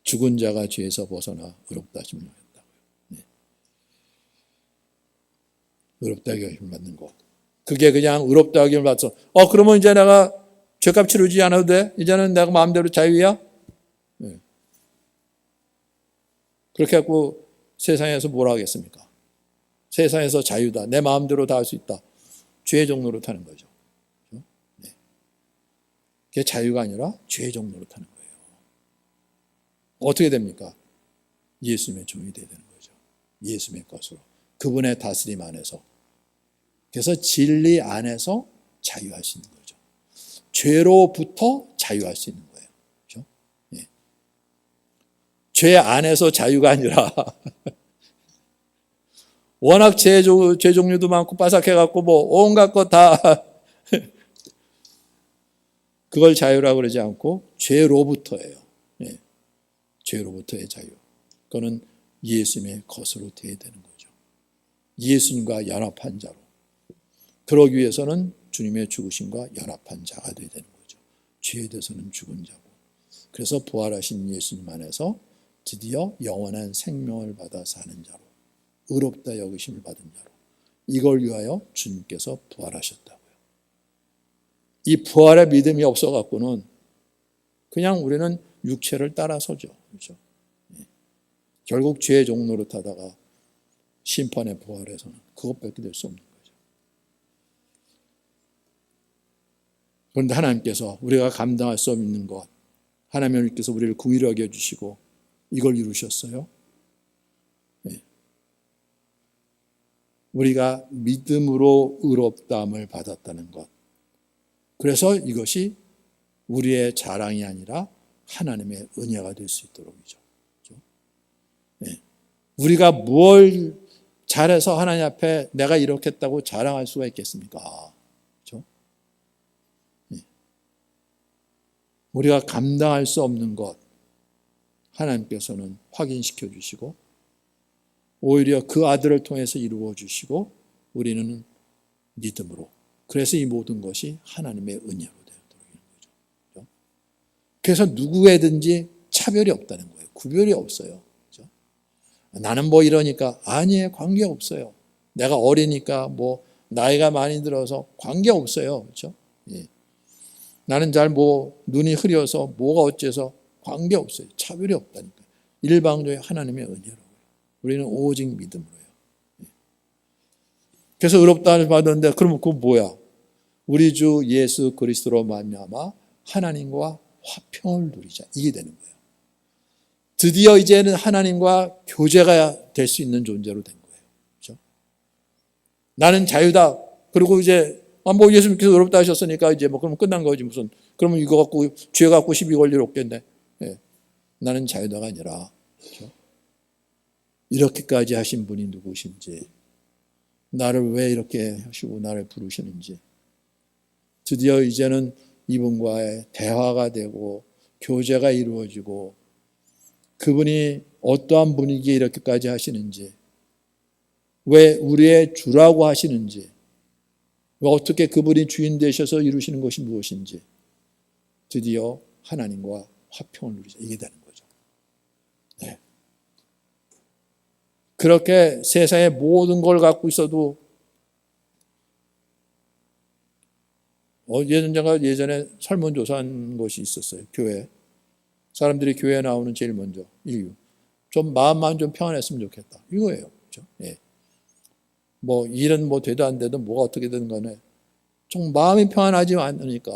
죽은 자가 죄에서 벗어나 의롭다 하심을 받았다고요. 네. 의롭다 하심을 받는 거. 그게 그냥 의롭다 하심을 받아서 그러면 이제 내가 죄값 치르지 않아도 돼? 이제는 내가 마음대로 자유야? 네. 그렇게 해갖고 세상에서 뭐라 하겠습니까? 세상에서 자유다. 내 마음대로 다 할 수 있다. 죄의 종로로 타는 거죠. 네. 그게 자유가 아니라 죄의 종로로 타는 거예요. 어떻게 됩니까? 예수님의 종이 되야 되는 거죠. 예수님의 것으로. 그분의 다스림 안에서. 그래서 진리 안에서 자유할 수 있는 거죠. 죄로부터 자유할 수 있는 거예요. 그렇죠? 네. 죄 안에서 자유가 아니라 워낙 죄 종류도 많고 빠삭해갖고 뭐 온갖 것 다 그걸 자유라고 그러지 않고 죄로부터예요. 네. 죄로부터의 자유. 그거는 예수님의 것으로 되어야 되는 거죠. 예수님과 연합한 자로. 그러기 위해서는 주님의 죽으심과 연합한 자가 되어야 되는 거죠. 죄에 대해서는 죽은 자고. 그래서 부활하신 예수님 안에서 드디어 영원한 생명을 받아 사는 자로. 의롭다 여기심을 받은 자로. 이걸 위하여 주님께서 부활하셨다고요. 이 부활의 믿음이 없어갖고는 그냥 우리는 육체를 따라서죠. 그렇죠? 네. 결국 죄의 종로로 타다가 심판에 부활해서는 그것밖에 될 수 없는 거죠. 그런데 하나님께서 우리가 감당할 수 없는 것, 하나님께서 우리를 긍휼하게 해주시고 이걸 이루셨어요. 네. 우리가 믿음으로 의롭다함을 받았다는 것. 그래서 이것이 우리의 자랑이 아니라 하나님의 은혜가 될 수 있도록이죠. 그렇죠? 네. 우리가 뭘 잘해서 하나님 앞에 내가 이렇게 했다고 자랑할 수가 있겠습니까? 그렇죠? 네. 우리가 감당할 수 없는 것 하나님께서는 확인시켜 주시고 오히려 그 아들을 통해서 이루어 주시고 우리는 믿음으로. 그래서 이 모든 것이 하나님의 은혜로 되도록 있는 거죠. 그래서 누구에든지 차별이 없다는 거예요. 구별이 없어요. 그렇죠? 나는 뭐 이러니까 아니에요. 관계 없어요. 내가 어리니까 뭐 나이가 많이 들어서 관계 없어요. 그렇죠? 예. 나는 잘 뭐 눈이 흐려서 뭐가 어째서 관계 없어요. 차별이 없다니까. 일방적인 하나님의 은혜로. 우리는 오직 믿음으로요. 그래서 의롭다함을 받았는데 그러면 그거 뭐야? 우리 주 예수 그리스도로 말미암아 하나님과 화평을 누리자. 이게 되는 거예요. 드디어 이제는 하나님과 교제가 될 수 있는 존재로 된 거예요. 그렇죠? 나는 자유다. 그리고 이제 뭐 예수님께서 의롭다 하셨으니까 이제 뭐 그러면 끝난 거지 무슨. 그러면 이거 갖고 죄 갖고 시비 걸 일 없겠네. 예. 나는 자유다가 아니라 그렇죠? 이렇게까지 하신 분이 누구신지, 나를 왜 이렇게 하시고 나를 부르시는지, 드디어 이제는 이분과의 대화가 되고 교제가 이루어지고 그분이 어떠한 분위기에 이렇게까지 하시는지, 왜 우리의 주라고 하시는지, 왜 어떻게 그분이 주인 되셔서 이루시는 것이 무엇인지 드디어 하나님과 화평을 누리자. 이게 되는 거죠. 네. 그렇게 세상의 모든 걸 갖고 있어도 예전에 설문조사한 것이 있었어요. 교회. 사람들이 교회에 나오는 제일 먼저 이유. 좀 마음만 좀 평안했으면 좋겠다. 이거예요. 그렇죠? 예. 뭐 일은 뭐 되도 안 되도 뭐가 어떻게 되든 간에 좀 마음이 평안하지 않으니까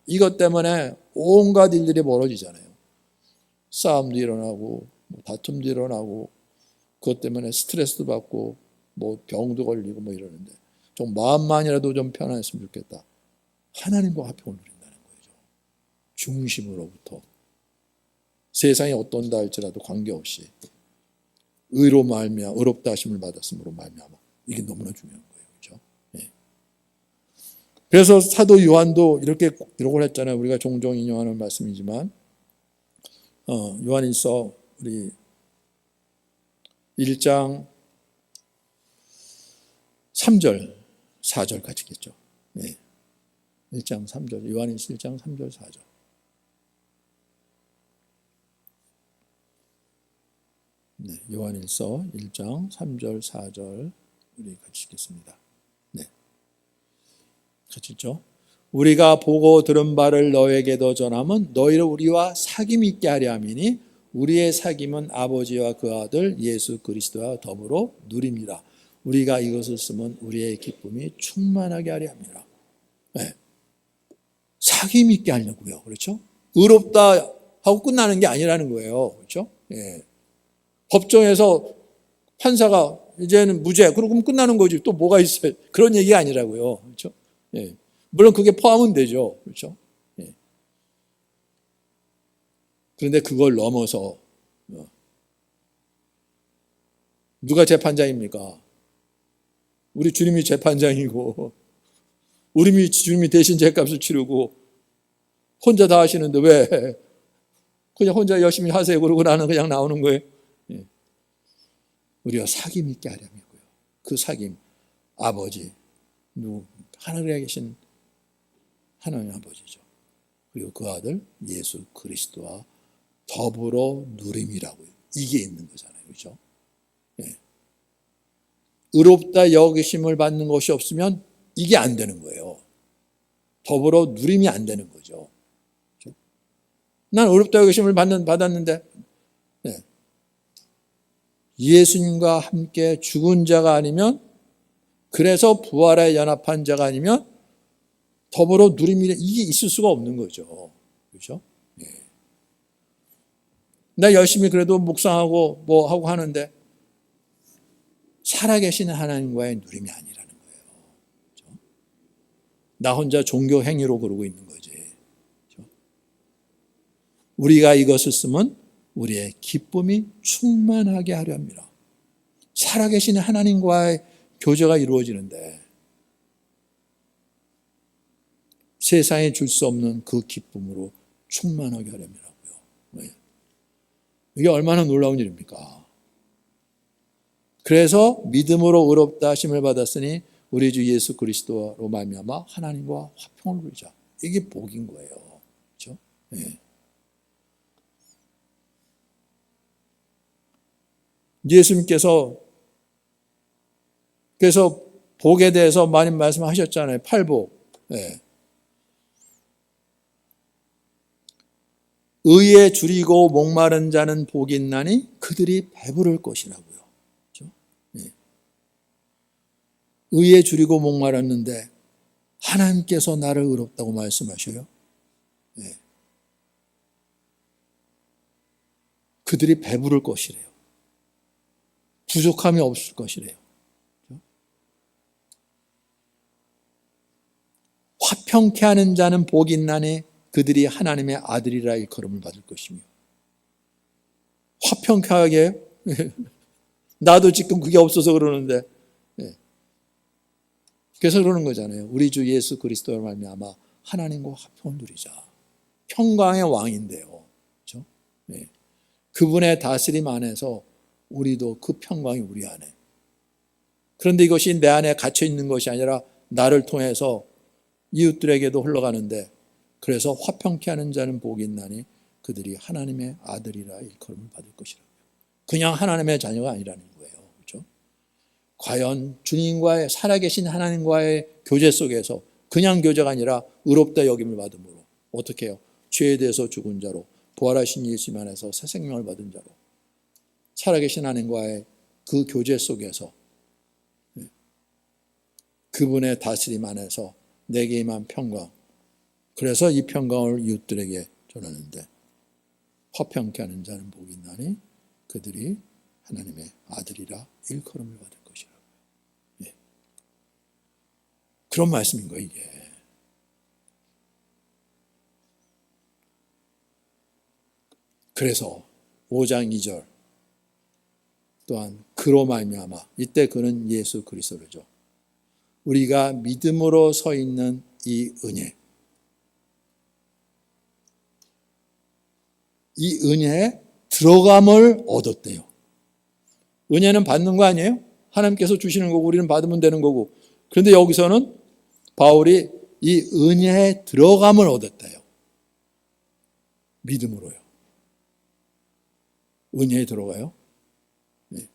이것 때문에 온갖 일들이 벌어지잖아요. 싸움도 일어나고 다툼도 일어나고 그것 때문에 스트레스도 받고 병도 걸리고 이러는데 좀 마음만이라도 좀 편안했으면 좋겠다. 하나님과 화평을 누린다는 거죠. 중심으로부터 세상이 어떤다 할지라도 관계없이 의로 말미암아 의롭다 하심을 받았음으로 말미암아 이게 너무나 중요한 거예요. 그렇죠? 예. 그래서 사도 요한도 이렇게 기록을 했잖아요. 우리가 종종 인용하는 말씀이지만 요한일서 우리 1장 3절 4절 같이겠죠. 예. 1장 3절 요한일서 1장 3절 4절 네, 요한일서 1장 3절 4절 우리 같이 읽겠습니다. 네, 같이 읽죠. 우리가 보고 들은 바를 너에게도 전함은 너희를 우리와 사귐 있게 하려 함이니 우리의 사귐은 아버지와 그 아들 예수 그리스도와 더불어 누립니다. 우리가 이것을 쓰면 우리의 기쁨이 충만하게 하려 합니다. 네. 사귐 있게 하려고요. 그렇죠? 의롭다 하고 끝나는 게 아니라는 거예요. 그렇죠? 예. 법정에서 판사가 이제는 무죄 그러면 끝나는 거지 또 뭐가 있어요. 그런 얘기가 아니라고요. 그렇죠? 예. 물론 그게 포함은 되죠. 그렇죠? 예. 그런데 그걸 넘어서 누가 재판장입니까? 우리 주님이 재판장이고 우리 주님이 대신 죄값을 치르고 혼자 다 하시는데 왜 그냥 혼자 열심히 하세요 그러고 나는 그냥 나오는 거예요. 예. 우리가 사귐 있게 하려면요. 그 사귐 아버지 누구 하늘에 계신 하나님 아버지죠. 그리고 그 아들 예수 그리스도와 더불어 누림이라고요. 이게 있는 거잖아요. 그렇죠? 예. 의롭다 여기심을 받는 것이 없으면 이게 안 되는 거예요. 더불어 누림이 안 되는 거죠. 그렇죠? 난 의롭다 여기심을 받았는데 네. 예수님과 함께 죽은 자가 아니면 그래서 부활에 연합한 자가 아니면 더불어 누림이 이게 있을 수가 없는 거죠. 그렇죠? 예. 나 열심히 그래도 묵상하고 하고 하는데 살아계신 하나님과의 누림이 아니라는 거예요. 그렇죠? 나 혼자 종교 행위로 그러고 있는 거지. 그렇죠? 우리가 이것을 쓰면 우리의 기쁨이 충만하게 하려 합니다. 살아계신 하나님과의 교제가 이루어지는데 세상에 줄 수 없는 그 기쁨으로 충만하게 하려면라고요. 네. 이게 얼마나 놀라운 일입니까? 그래서 믿음으로 의롭다 하심을 받았으니 우리 주 예수 그리스도로 말미암아 하나님과 화평을 누리자. 이게 복인 거예요. 그렇죠? 네. 예수님께서 그래서 복에 대해서 많이 말씀하셨잖아요. 팔복. 네. 의에 줄이고 목마른 자는 복이 있나니 그들이 배부를 것이라고요. 그렇죠? 네. 의에 줄이고 목마랐는데 하나님께서 나를 의롭다고 말씀하셔요. 네. 그들이 배부를 것이래요. 부족함이 없을 것이래요. 그렇죠? 화평케 하는 자는 복이 있나니 그들이 하나님의 아들이라 일컬음을 받을 것이며 화평하게 나도 지금 그게 없어서 그러는데 그래서 그러는 거잖아요. 우리 주 예수 그리스도로 말미암아 하나님과 화평을 누리자. 평강의 왕인데요. 그렇죠? 네. 그분의 다스림 안에서 우리도 그 평강이 우리 안에. 그런데 이것이 내 안에 갇혀 있는 것이 아니라 나를 통해서 이웃들에게도 흘러가는데 그래서 화평케 하는 자는 복이 있나니 그들이 하나님의 아들이라 일컬음을 받을 것이라고요. 그냥 하나님의 자녀가 아니라는 거예요. 그렇죠? 과연 주님과의 살아계신 하나님과의 교제 속에서 그냥 교제가 아니라 의롭다 여김을 받음으로 어떻게 해요? 죄에 대해서 죽은 자로 부활하신 예수님 안에서 새 생명을 받은 자로 살아계신 하나님과의 그 교제 속에서 그분의 다스림 안에서 내게 임한 평강 그래서 이 평강을 이웃들에게 전하는데 화평케 하는 자는 복이 있나니 그들이 하나님의 아들이라 일컬음을 받을 것이라. 예. 그런 말씀인 거예요, 이게. 그래서 5장 2절 또한 그로 말미암아, 이때 그는 예수 그리스도죠. 우리가 믿음으로 서 있는 이 은혜, 이 은혜에 들어감을 얻었대요. 은혜는 받는 거 아니에요? 하나님께서 주시는 거고 우리는 받으면 되는 거고. 그런데 여기서는 바울이 이 은혜에 들어감을 얻었대요. 믿음으로요. 은혜에 들어가요. 네.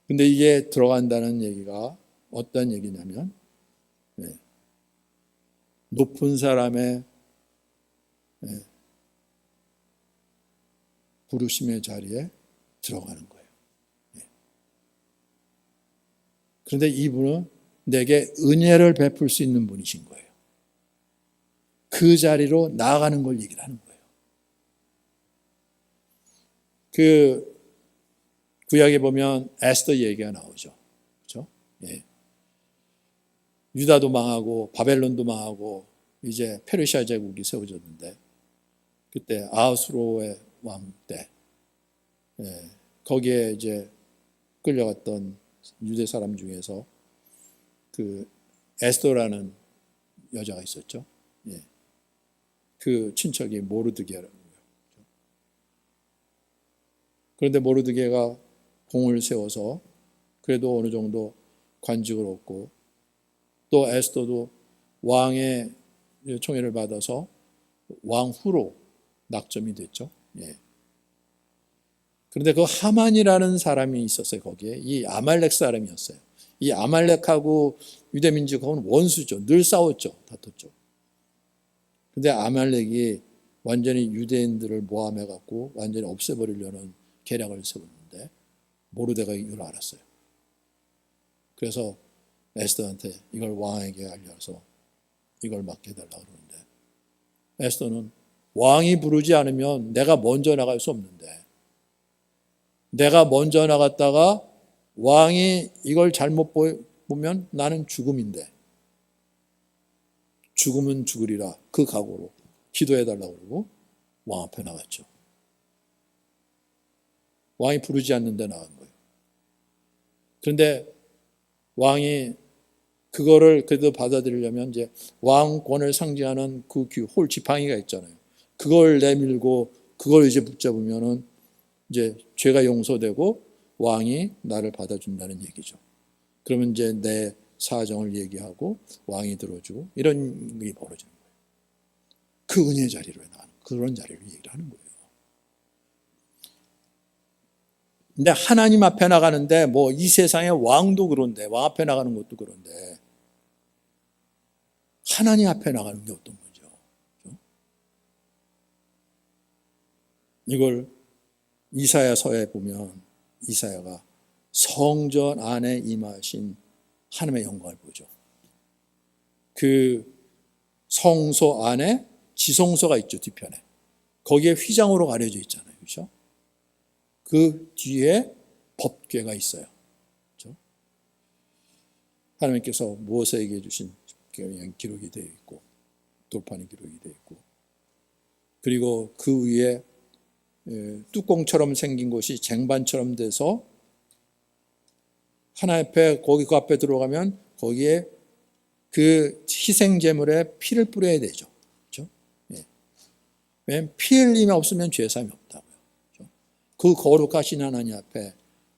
근데 이게 들어간다는 얘기가 어떤 얘기냐면, 네. 높은 사람의 부르심의 자리에 들어가는 거예요. 네. 그런데 이분은 내게 은혜를 베풀 수 있는 분이신 거예요. 그 자리로 나아가는 걸 얘기를 하는 거예요. 그 구약에 보면 에스더 얘기가 나오죠. 그렇죠? 예. 유다도 망하고 바벨론도 망하고 이제 페르시아 제국이 세워졌는데 그때 아하수로의 왕 때 거기에 이제 끌려갔던 유대 사람 중에서 그 에스더라는 여자가 있었죠. 예. 그 친척이 모르드게라는 거예요. 그런데 모르드게가 공을 세워서 그래도 어느 정도 관직을 얻고 또 에스더도 왕의 총애를 받아서 왕후로 낙점이 됐죠. 예. 그런데 그 하만이라는 사람이 있었어요. 거기에 이 아말렉 사람이었어요. 이 아말렉하고 유대민족하고는 원수죠. 늘 싸웠죠. 다퉜죠. 그런데 아말렉이 완전히 유대인들을 모함해 갖고 완전히 없애버리려는 계략을 세웠는데 모르드게가 이걸 알았어요. 그래서 에스더한테 이걸 왕에게 알려서 이걸 맡게 해달라고 그러는데 에스더는 왕이 부르지 않으면 내가 먼저 나갈 수 없는데 내가 먼저 나갔다가 왕이 이걸 잘못 보면 나는 죽음인데 죽으면 죽으리라 그 각오로 기도해달라고 그러고 왕 앞에 나갔죠. 왕이 부르지 않는데 나간 거예요. 그런데 왕이 그거를 그래도 받아들이려면 이제 왕권을 상징하는 그 홀 지팡이가 있잖아요. 그걸 내밀고 그걸 이제 붙잡으면은 이제 죄가 용서되고 왕이 나를 받아준다는 얘기죠. 그러면 이제 내 사정을 얘기하고 왕이 들어주고 이런 일이 벌어지는 거예요. 그 은혜 자리로 나가는 그런 자리를 얘기를 하는 거예요. 근데 하나님 앞에 나가는데 뭐 이 세상의 왕도 그런데 왕 앞에 나가는 것도 그런데 하나님 앞에 나가는 게 어떤 거죠? 이걸 이사야서에 보면 이사야가 성전 안에 임하신 하나님의 영광을 보죠. 그 성소 안에 지성소가 있죠. 뒤편에. 거기에 휘장으로 가려져 있잖아요. 그렇죠? 그 뒤에 법궤가 있어요. 그렇죠? 하나님께서 모세에게 주신 기록이 되어 있고 돌판이 기록이 되어 있고 그리고 그 위에 뚜껑처럼 생긴 곳이 쟁반처럼 돼서 하나님 앞에 거기 그 앞에 들어가면 거기에 그 희생 제물에 피를 뿌려야 되죠. 그렇죠? 예. 왜냐하면 피 흘림이 없으면 죄사함이 없다고요. 그렇죠? 그 거룩하신 하나님 앞에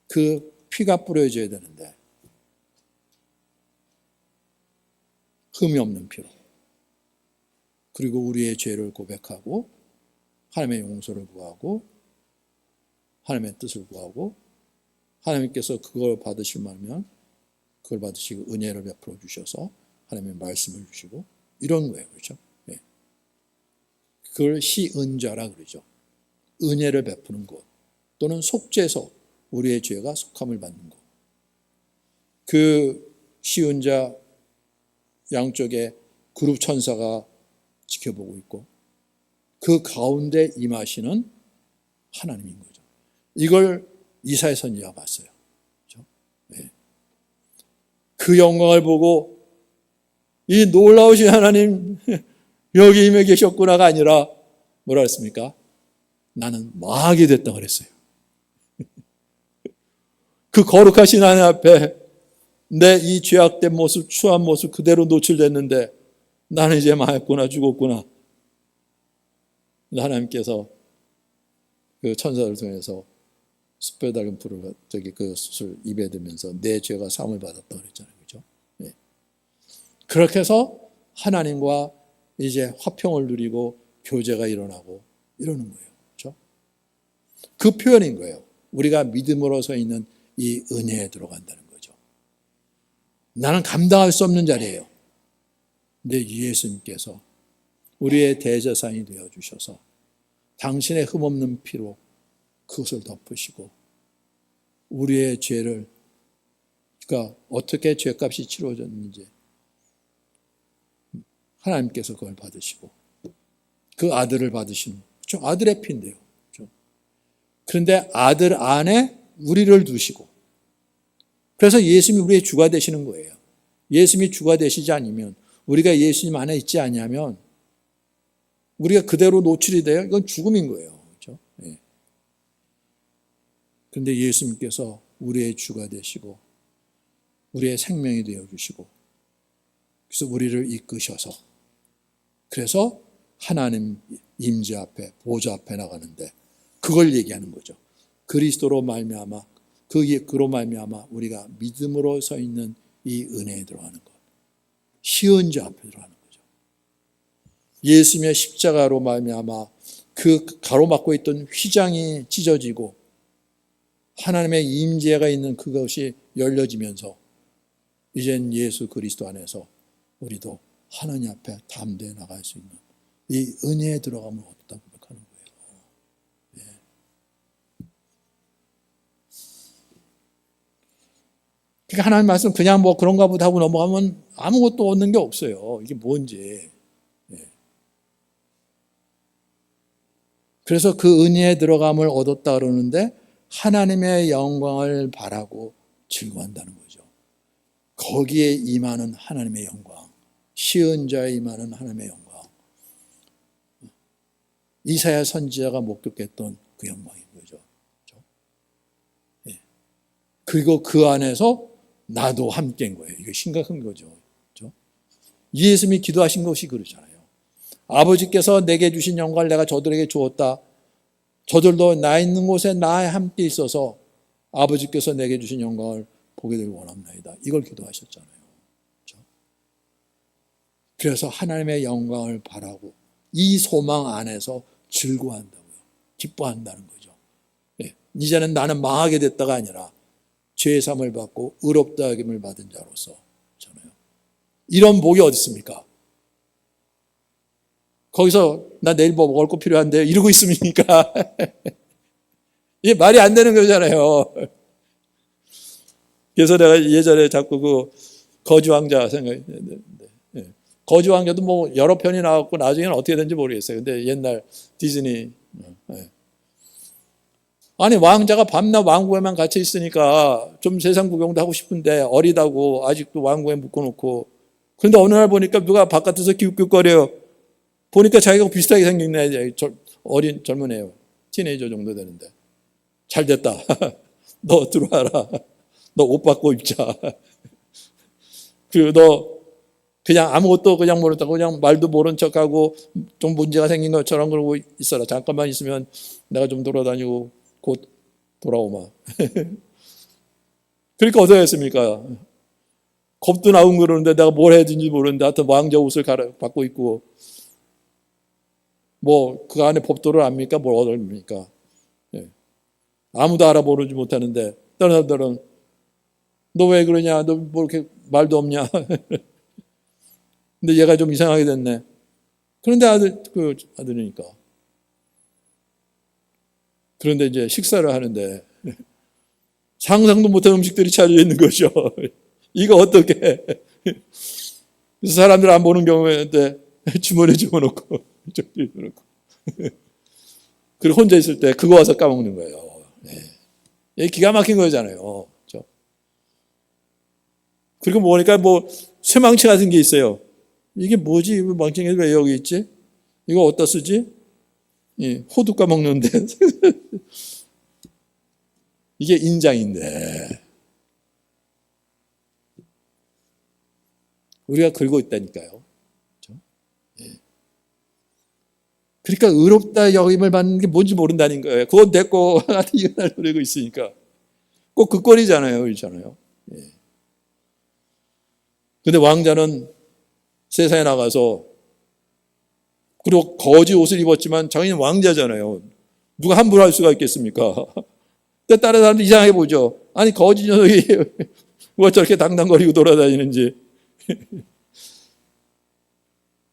그 피가 뿌려져야 되는데 흠이 없는 피로 그리고 우리의 죄를 고백하고 하나님의 용서를 구하고 하나님의 뜻을 구하고 하나님께서 그걸 받으시면 그걸 받으시고 은혜를 베풀어 주셔서 하나님의 말씀을 주시고 이런 거예요. 그렇죠? 네. 그걸 시은자라 그러죠. 은혜를 베푸는 곳 또는 속죄소 우리의 죄가 속함을 받는 곳. 그 시은자 양쪽에 그룹 천사가 지켜보고 있고 그 가운데 임하시는 하나님인 거죠. 이걸 이사야 선지자가 봤어요. 그렇죠? 네. 그 영광을 보고 이 놀라우신 하나님 여기 임해 계셨구나가 아니라 뭐라 했습니까? 나는 망하게 됐다 그랬어요. 그 거룩하신 하나님 앞에 내 이 죄악된 모습, 추한 모습 그대로 노출됐는데 나는 이제 망했구나, 죽었구나. 하나님께서 그 천사를 통해서 숯불에 달군 불을 그 숯을 입에 들면서 내 죄가 사함을 받았다 그랬잖아요. 그죠? 네. 그렇게 해서 하나님과 이제 화평을 누리고 교제가 일어나고 이러는 거예요. 그렇죠? 그 표현인 거예요. 우리가 믿음으로 서 있는 이 은혜에 들어간다는 거죠. 나는 감당할 수 없는 자리예요. 근데 예수님께서 우리의 대제사장이 되어주셔서 당신의 흠없는 피로 그것을 덮으시고 우리의 죄를, 그러니까 어떻게 죄값이 치러졌는지 하나님께서 그걸 받으시고 그 아들을 받으시는 거죠. 아들의 피인데요. 그렇죠? 그런데 아들 안에 우리를 두시고 그래서 예수님이 우리의 주가 되시는 거예요. 예수님이 주가 되시지 않으면 우리가 예수님 안에 있지 않냐면 우리가 그대로 노출이 돼요. 이건 죽음인 거예요. 그렇죠? 네. 그런데 예수님께서 우리의 주가 되시고 우리의 생명이 되어주시고 그래서 우리를 이끄셔서 그래서 하나님 임재 앞에 보좌 앞에 나가는데 그걸 얘기하는 거죠. 그리스도로 말미암아 그로 말미암아 우리가 믿음으로 서 있는 이 은혜에 들어가는 것. 시은자 앞에 들어가는 거죠. 예수님의 십자가로 말미암아 그 가로막고 있던 휘장이 찢어지고 하나님의 임재가 있는 그것이 열려지면서 이젠 예수 그리스도 안에서 우리도 하나님 앞에 담대히 나갈 수 있는 이 은혜에 들어감을 얻었다 고백하는 거예요. 네. 그러니까 하나님 말씀 그냥 뭐 그런가 보다 하고 넘어가면 아무것도 얻는 게 없어요. 이게 뭔지. 네. 그래서 그 은혜에 들어감을 얻었다 그러는데 하나님의 영광을 바라고 즐거워한다는 거죠. 거기에 임하는 하나님의 영광, 시은 자에 임하는 하나님의 영광. 이사야 선지자가 목격했던 그 영광인 거죠. 그렇죠? 예. 그리고 그 안에서 나도 함께인 거예요. 이거 심각한 거죠. 그렇죠? 예수님이 기도하신 것이 그러잖아요. 아버지께서 내게 주신 영광을 내가 저들에게 주었다. 저들도 나 있는 곳에 나와 함께 있어서 아버지께서 내게 주신 영광을 보게 되길 원합나이다. 이걸 기도하셨잖아요. 그렇죠? 그래서 하나님의 영광을 바라고 이 소망 안에서 즐거워한다고요. 기뻐한다는 거죠. 예. 이제는 나는 망하게 됐다가 아니라 죄의 사함을 받고 의롭다 하김을 받은 자로서 잖아요. 이런 복이 어디 있습니까? 거기서 나 내일 뭐 먹을 거 필요한데 이러고 있습니까? 이게 말이 안 되는 거잖아요. 그래서 내가 예전에 자꾸 그 거주왕자 생각이 드는데 거주왕자도 뭐 여러 편이 나왔고 나중에는 어떻게 된지 모르겠어요. 근데 옛날 디즈니 아니 왕자가 밤낮 왕궁에만 갇혀 있으니까 좀 세상 구경도 하고 싶은데 어리다고 아직도 왕궁에 묶어놓고 그런데 어느 날 보니까 누가 바깥에서 기웃기웃거려요. 보니까 자기가 비슷하게 생긴 애, 어린 젊은 애요. 티네이저 정도 되는데 잘 됐다. 너 들어와라. 너 옷 바꿔 입자. 그리고 너 그냥 아무것도 그냥 모른다고 그냥 말도 모른 척하고 좀 문제가 생긴 것처럼 그러고 있어라. 잠깐만 있으면 내가 좀 돌아다니고 곧 돌아오마. 그러니까 어떻게 했습니까? 겁도 나온 그러는데 내가 뭘 해야 되는지 모르는데 하여튼 왕자 옷을 받고 있고 뭐 그 안에 법도를 압니까? 뭘 얻습니까? 예. 아무도 알아보지 못하는데 다른 사람들은 너 왜 그러냐? 너 뭐 이렇게 말도 없냐? 근데 얘가 좀 이상하게 됐네. 그런데 아들이니까. 그런데 이제 식사를 하는데 상상도 못한 음식들이 차려 있는 거죠. 이거 어떻게? 그래서 사람들 안 보는 경우에 주머니에 집어넣고 저기 집어넣고 그리고 혼자 있을 때 그거 와서 까먹는 거예요. 네. 기가 막힌 거잖아요. 그렇죠? 그리고 보니까 쇠망치 같은 게 있어요. 이게 뭐지? 망치가 왜 여기 있지? 이거 어디다 쓰지? 호두 까먹는데 이게 인장인데 우리가 긁고 있다니까요. 그렇죠? 그러니까 의롭다 여김을 받는 게 뭔지 모른다는 거예요. 그건 내 거 이거 날 노리고 있으니까 꼭 그 꼴이잖아요. 그렇잖아요. 근데 왕자는 세상에 나가서 그리고 거지 옷을 입었지만 자기는 왕자잖아요. 누가 함부로 할 수가 있겠습니까? 근데 다른 사람도 이상하게 보죠. 아니 거지 녀석이 뭐 저렇게 당당거리고 돌아다니는지.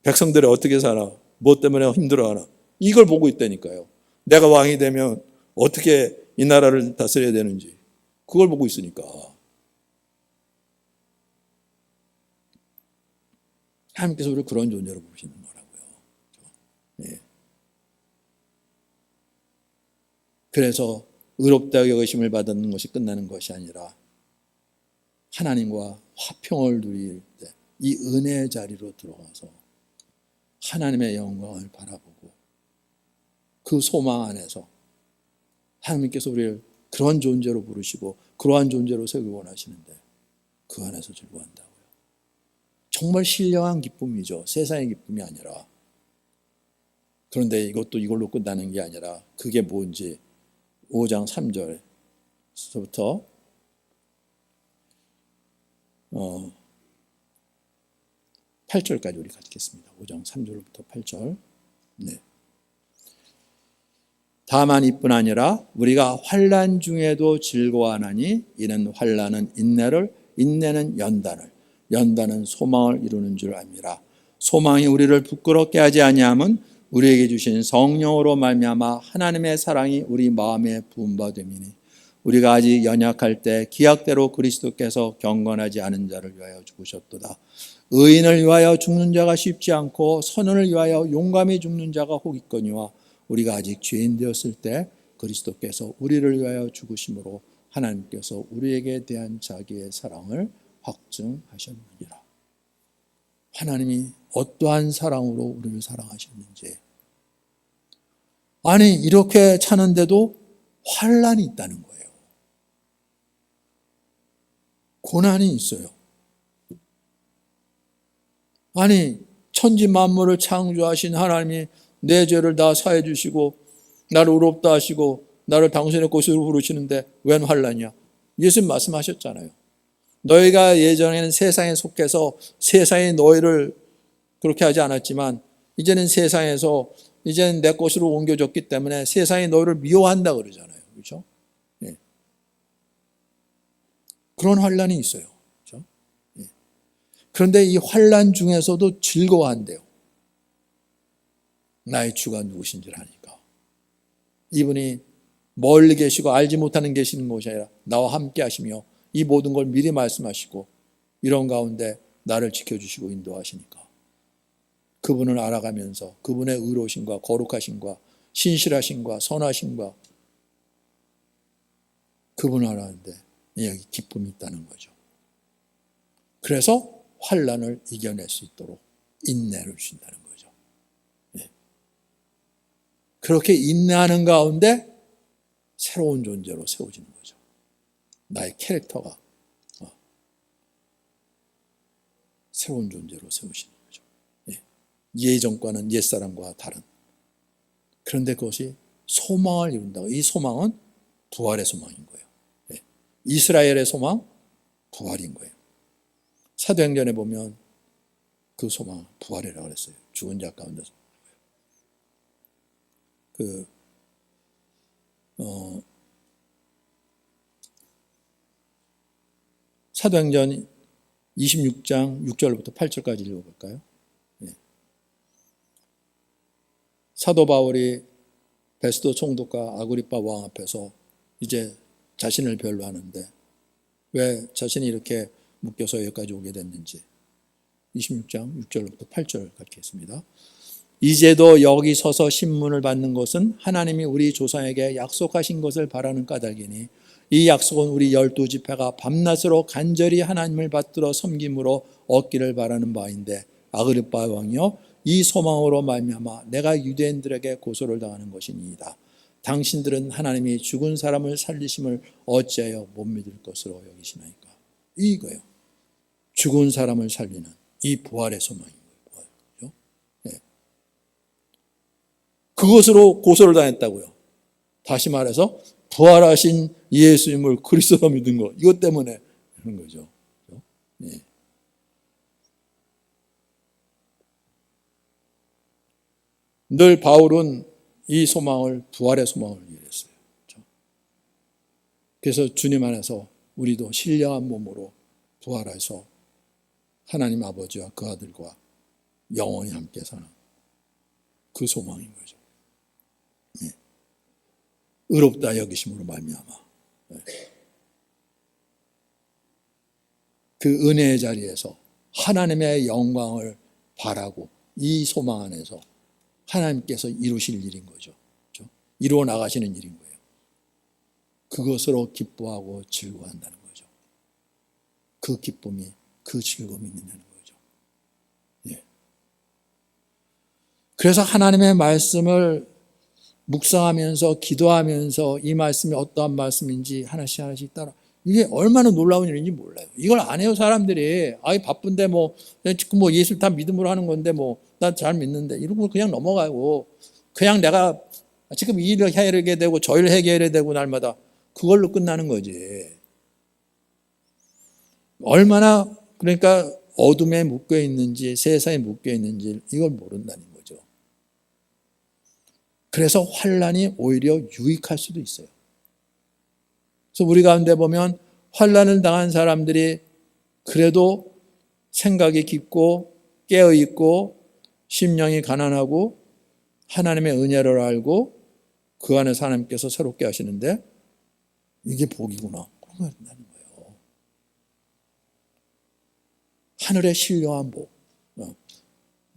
백성들이 어떻게 사나? 뭐 때문에 힘들어하나? 이걸 보고 있다니까요. 내가 왕이 되면 어떻게 이 나라를 다스려야 되는지 그걸 보고 있으니까. 하나님께서 우리를 그런 존재로 부르시는 거라고요. 네. 그래서 의롭다 여기심을 받는 것이 끝나는 것이 아니라 하나님과 화평을 누릴 때 이 은혜의 자리로 들어가서 하나님의 영광을 바라보고 그 소망 안에서 하나님께서 우리를 그런 존재로 부르시고 그러한 존재로 세우기 원하시는데 그 안에서 즐거워한다고요. 정말 신령한 기쁨이죠. 세상의 기쁨이 아니라. 그런데 이것도 이걸로 끝나는 게 아니라 그게 뭔지 5장 3절부터 8절까지 우리 갖겠습니다. 5장 3절부터 8절. 네. 다만 이뿐 아니라 우리가 환난 중에도 즐거워하나니 이는 환난은 인내를, 인내는 연단을, 연단은 소망을 이루는 줄 압니다. 소망이 우리를 부끄럽게 하지 아니함은 우리에게 주신 성령으로 말미암아 하나님의 사랑이 우리 마음에 부은 바 됨이니 우리가 아직 연약할 때 기약대로 그리스도께서 경건하지 않은 자를 위하여 죽으셨도다. 의인을 위하여 죽는 자가 쉽지 않고 선을 위하여 용감히 죽는 자가 혹 있거니와 우리가 아직 죄인 되었을 때 그리스도께서 우리를 위하여 죽으심으로 하나님께서 우리에게 대한 자기의 사랑을 확증하셨느니라. 하나님이 어떠한 사랑으로 우리를 사랑하셨는지. 아니 이렇게 차는데도 환난이 있다는 거예요. 고난이 있어요. 아니 천지 만물을 창조하신 하나님이 내 죄를 다 사해 주시고 나를 의롭다 하시고 나를 당신의 것으로 부르시는데 웬 환난이야? 예수님 말씀하셨잖아요. 너희가 예전에는 세상에 속해서 세상이 너희를 그렇게 하지 않았지만 이제는 세상에서 이제는 내 것으로 옮겨졌기 때문에 세상이 너희를 미워한다 그러잖아요. 그렇죠? 예. 그런 환난이 있어요. 그렇죠? 예. 그런데 이 환난 중에서도 즐거워한대요. 나의 주가 누구신지를 아니까. 이분이 멀리 계시고 알지 못하는 계시는 것이 아니라 나와 함께 하시며 이 모든 걸 미리 말씀하시고 이런 가운데 나를 지켜주시고 인도하시니까 그분을 알아가면서 그분의 의로우심과 거룩하심과 신실하심과 선하심과 그분을 알아가는데 여기 기쁨이 있다는 거죠. 그래서 환난을 이겨낼 수 있도록 인내를 주신다는 거죠. 네. 그렇게 인내하는 가운데 새로운 존재로 세워지는 거죠. 나의 캐릭터가 새로운 존재로 세우시는 거죠. 예전과는 옛사람과 다른. 그런데 그것이 소망을 이룬다고. 이 소망은 부활의 소망인 거예요. 이스라엘의 소망, 부활인 거예요. 사도행전에 보면 그 소망, 부활이라고 그랬어요. 죽은 자 가운데서. 사도행전 26장 6절부터 8절까지 읽어볼까요? 사도 바울이 베스도 총독과 아그리파 왕 앞에서 이제 자신을 변론하는데 왜 자신이 이렇게 묶여서 여기까지 오게 됐는지 26장 6절부터 8절 같게 했습니다. 이제도 여기 서서 신문을 받는 것은 하나님이 우리 조상에게 약속하신 것을 바라는 까닭이니 이 약속은 우리 12지파가 밤낮으로 간절히 하나님을 받들어 섬김으로 얻기를 바라는 바인데 아그리빠 왕이여 이 소망으로 말미암아 내가 유대인들에게 고소를 당하는 것이니이다. 당신들은 하나님이 죽은 사람을 살리심을 어찌하여 못 믿을 것으로 여기시나이까. 이거예요. 죽은 사람을 살리는 이 부활의 소망인 거예요. 그렇죠? 네. 그것으로 고소를 당했다고요. 다시 말해서 부활하신 예수님을 그리스도로 믿은 것, 이것 때문에 그런 거죠. 네. 늘 바울은 이 소망을 부활의 소망을 이해했어요. 그래서 주님 안에서 우리도 신령한 몸으로 부활해서 하나님 아버지와 그 아들과 영원히 함께 사는 그 소망인 거죠. 네. 의롭다 여기심으로 말미암아 그 은혜의 자리에서 하나님의 영광을 바라고 이 소망 안에서 하나님께서 이루실 일인 거죠. 그렇죠? 이루어 나가시는 일인 거예요. 그것으로 기뻐하고 즐거워한다는 거죠. 그 기쁨이, 그 즐거움이 있는 거죠. 예. 그래서 하나님의 말씀을 묵상하면서 기도하면서 이 말씀이 어떠한 말씀인지 하나씩 하나씩 따라, 이게 얼마나 놀라운 일인지 몰라요. 이걸 안 해요, 사람들이. 아이, 바쁜데 지금 예수를 다 믿음으로 하는 건데 난 잘 믿는데 이러고 그냥 넘어가고, 그냥 내가 지금 이 일을 해결하게 되고 저 일을 해결해야 되고 날마다 그걸로 끝나는 거지. 얼마나 그러니까 어둠에 묶여 있는지 세상에 묶여 있는지 이걸 모른다는 거죠. 그래서 환난이 오히려 유익할 수도 있어요. 그래서 우리 가운데 보면 환난을 당한 사람들이 그래도 생각이 깊고 깨어있고 심령이 가난하고 하나님의 은혜를 알고 그 안에서 하나님께서 새롭게 하시는데 이게 복이구나. 그런 거 된다는 거예요. 하늘의 신령한 복.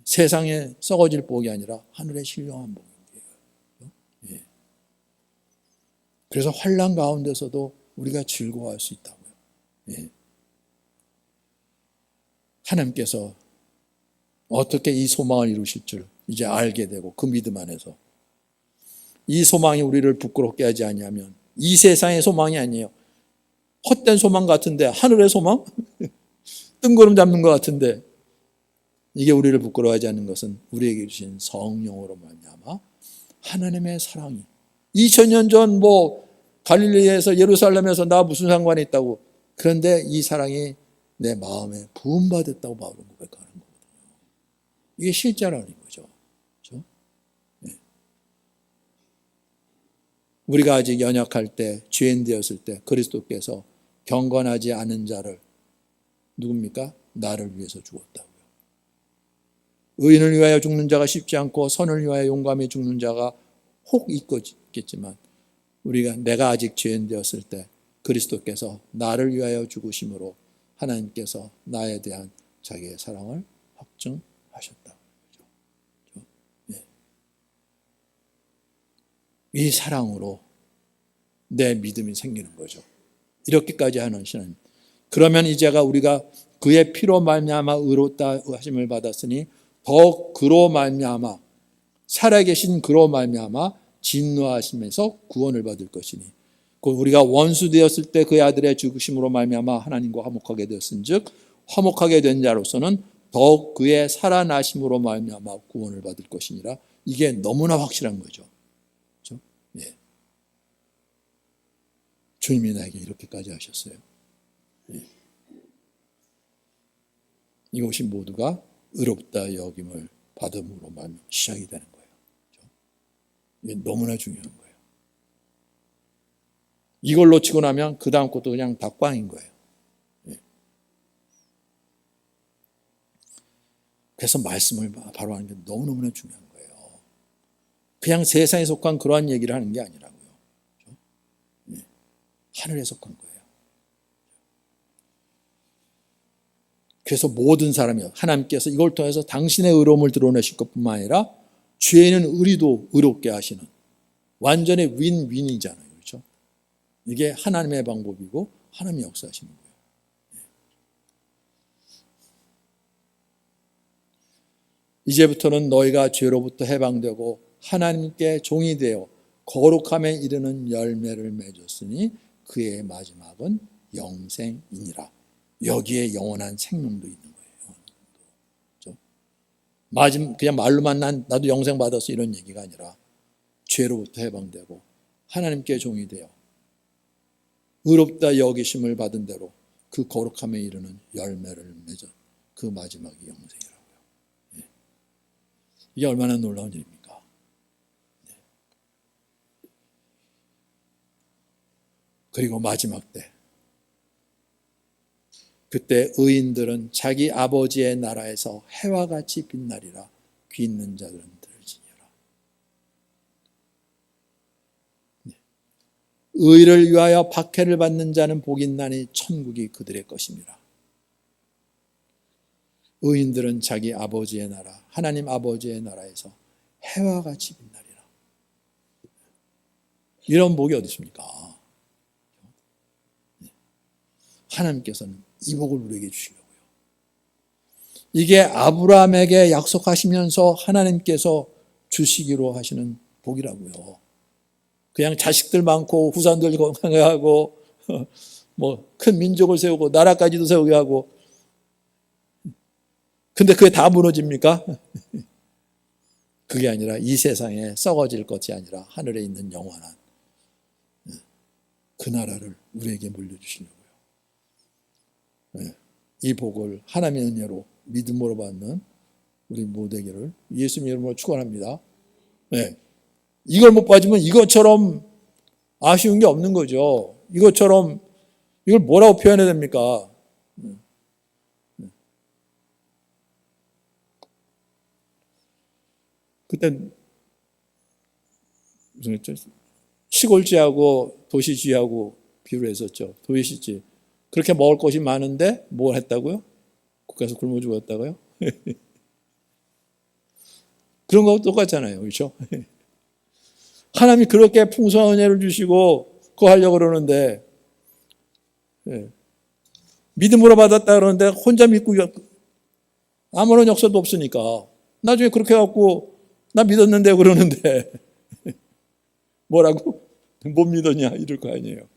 세상에 썩어질 복이 아니라 하늘의 신령한 복이에요. 예. 그래서 환난 가운데서도 우리가 즐거워할 수 있다고요. 예. 하나님께서 어떻게 이 소망을 이루실 줄 이제 알게 되고 그 믿음 안에서 이 소망이 우리를 부끄럽게 하지 아니하면 이 세상의 소망이 아니에요. 헛된 소망 같은데 하늘의 소망? 뜬구름 잡는 것 같은데 이게 우리를 부끄러워하지 않는 것은 우리에게 주신 성령으로 말미암아 하나님의 사랑이 2000년 전 갈릴리에서 예루살렘에서 나 무슨 상관이 있다고, 그런데 이 사랑이 내 마음에 부음받았다고 바울은 고백하는 거거든요. 이게 실제라는 거죠. 그렇죠? 네. 우리가 아직 연약할 때, 죄인 되었을 때 그리스도께서 경건하지 않은 자를 누굽니까? 나를 위해서 죽었다고요. 의인을 위하여 죽는 자가 쉽지 않고 선을 위하여 용감히 죽는 자가 혹 있겠지만 내가 아직 죄인 되었을 때 그리스도께서 나를 위하여 죽으심으로 하나님께서 나에 대한 자기의 사랑을 확증하셨다. 그렇죠? 네. 이 사랑으로 내 믿음이 생기는 거죠. 이렇게까지 하는 신앙. 그러면 이제가 우리가 그의 피로 말미암아 의롭다 하심을 받았으니 더욱 그로 말미암아 살아계신 그로 말미암아 진노하심에서 구원을 받을 것이니 곧 우리가 원수 되었을 때 그의 아들의 죽으심으로 말미암아 하나님과 화목하게 되었은즉 화목하게 된 자로서는 더욱 그의 살아나심으로 말미암아 구원을 받을 것이니라. 이게 너무나 확실한 거죠. 그렇죠? 예. 주님이 나에게 이렇게까지 하셨어요. 예. 이것이 모두가 의롭다 여김을 받음으로 말미암아 시작이 되는 거예요. 그렇죠? 이게 너무나 중요한 거예요. 이걸 놓치고 나면 그 다음 것도 그냥 다 꽝인 거예요. 예. 그래서 말씀을 바로 하는 게 너무너무나 중요한 거예요. 그냥 세상에 속한 그러한 얘기를 하는 게 아니라고요. 그렇죠? 예. 하늘에 속한 거예요. 그래서 모든 사람이요, 하나님께서 이걸 통해서 당신의 의로움을 드러내실 것뿐만 아니라 죄인은 의리도 의롭게 하시는 완전히 윈윈이잖아요. 그렇죠? 이게 하나님의 방법이고 하나님이 역사하시는 거예요. 이제부터는 너희가 죄로부터 해방되고 하나님께 종이 되어 거룩함에 이르는 열매를 맺었으니 그의 마지막은 영생이니라. 여기에 영원한 생명도 있는 거예요. 그렇죠? 그냥 말로만 나도 영생 받았어 이런 얘기가 아니라 죄로부터 해방되고 하나님께 종이 되어 의롭다 여기심을 받은 대로 그 거룩함에 이르는 열매를 맺어 그 마지막이 영생이라고요. 이게 얼마나 놀라운 일입니까? 그리고 마지막 때 그때 의인들은 자기 아버지의 나라에서 해와 같이 빛나리라. 귀 있는 자들은 들으시리라. 의를 위하여 박해를 받는 자는 복이 있나니 천국이 그들의 것입니다. 의인들은 자기 아버지의 나라, 하나님 아버지의 나라에서 해와 같이 빛나리라. 이런 복이 어디 있습니까? 하나님께서는 이 복을 우리에게 주시려고요. 이게 아브라함에게 약속하시면서 하나님께서 주시기로 하시는 복이라고요. 그냥 자식들 많고 후손들 건강하고 뭐 큰 민족을 세우고 나라까지도 세우게 하고, 근데 그게 다 무너집니까? 그게 아니라 이 세상에 썩어질 것이 아니라 하늘에 있는 영원한 그 나라를 우리에게 물려주시려고요. 이 복을 하나님의 은혜로 믿음으로 받는 우리 모두에게를 예수님 이름으로 축원합니다. 이걸 못 받으면 이것처럼 아쉬운 게 없는 거죠. 이걸 뭐라고 표현해야 됩니까? 그때 무슨 했죠? 시골쥐하고 도시쥐하고 비유를 했었죠. 도시쥐. 그렇게 먹을 것이 많은데 뭘 했다고요? 국가에서 굶어 죽었다고요? 그런 거 똑같잖아요. 그렇죠? 하나님이 그렇게 풍성한 은혜를 주시고 그거 하려고 그러는데 믿음으로 받았다 그러는데 혼자 믿고 아무런 역사도 없으니까 나중에 그렇게 해갖고 나 믿었는데 그러는데 뭐라고? 못 믿었냐? 이럴 거 아니에요.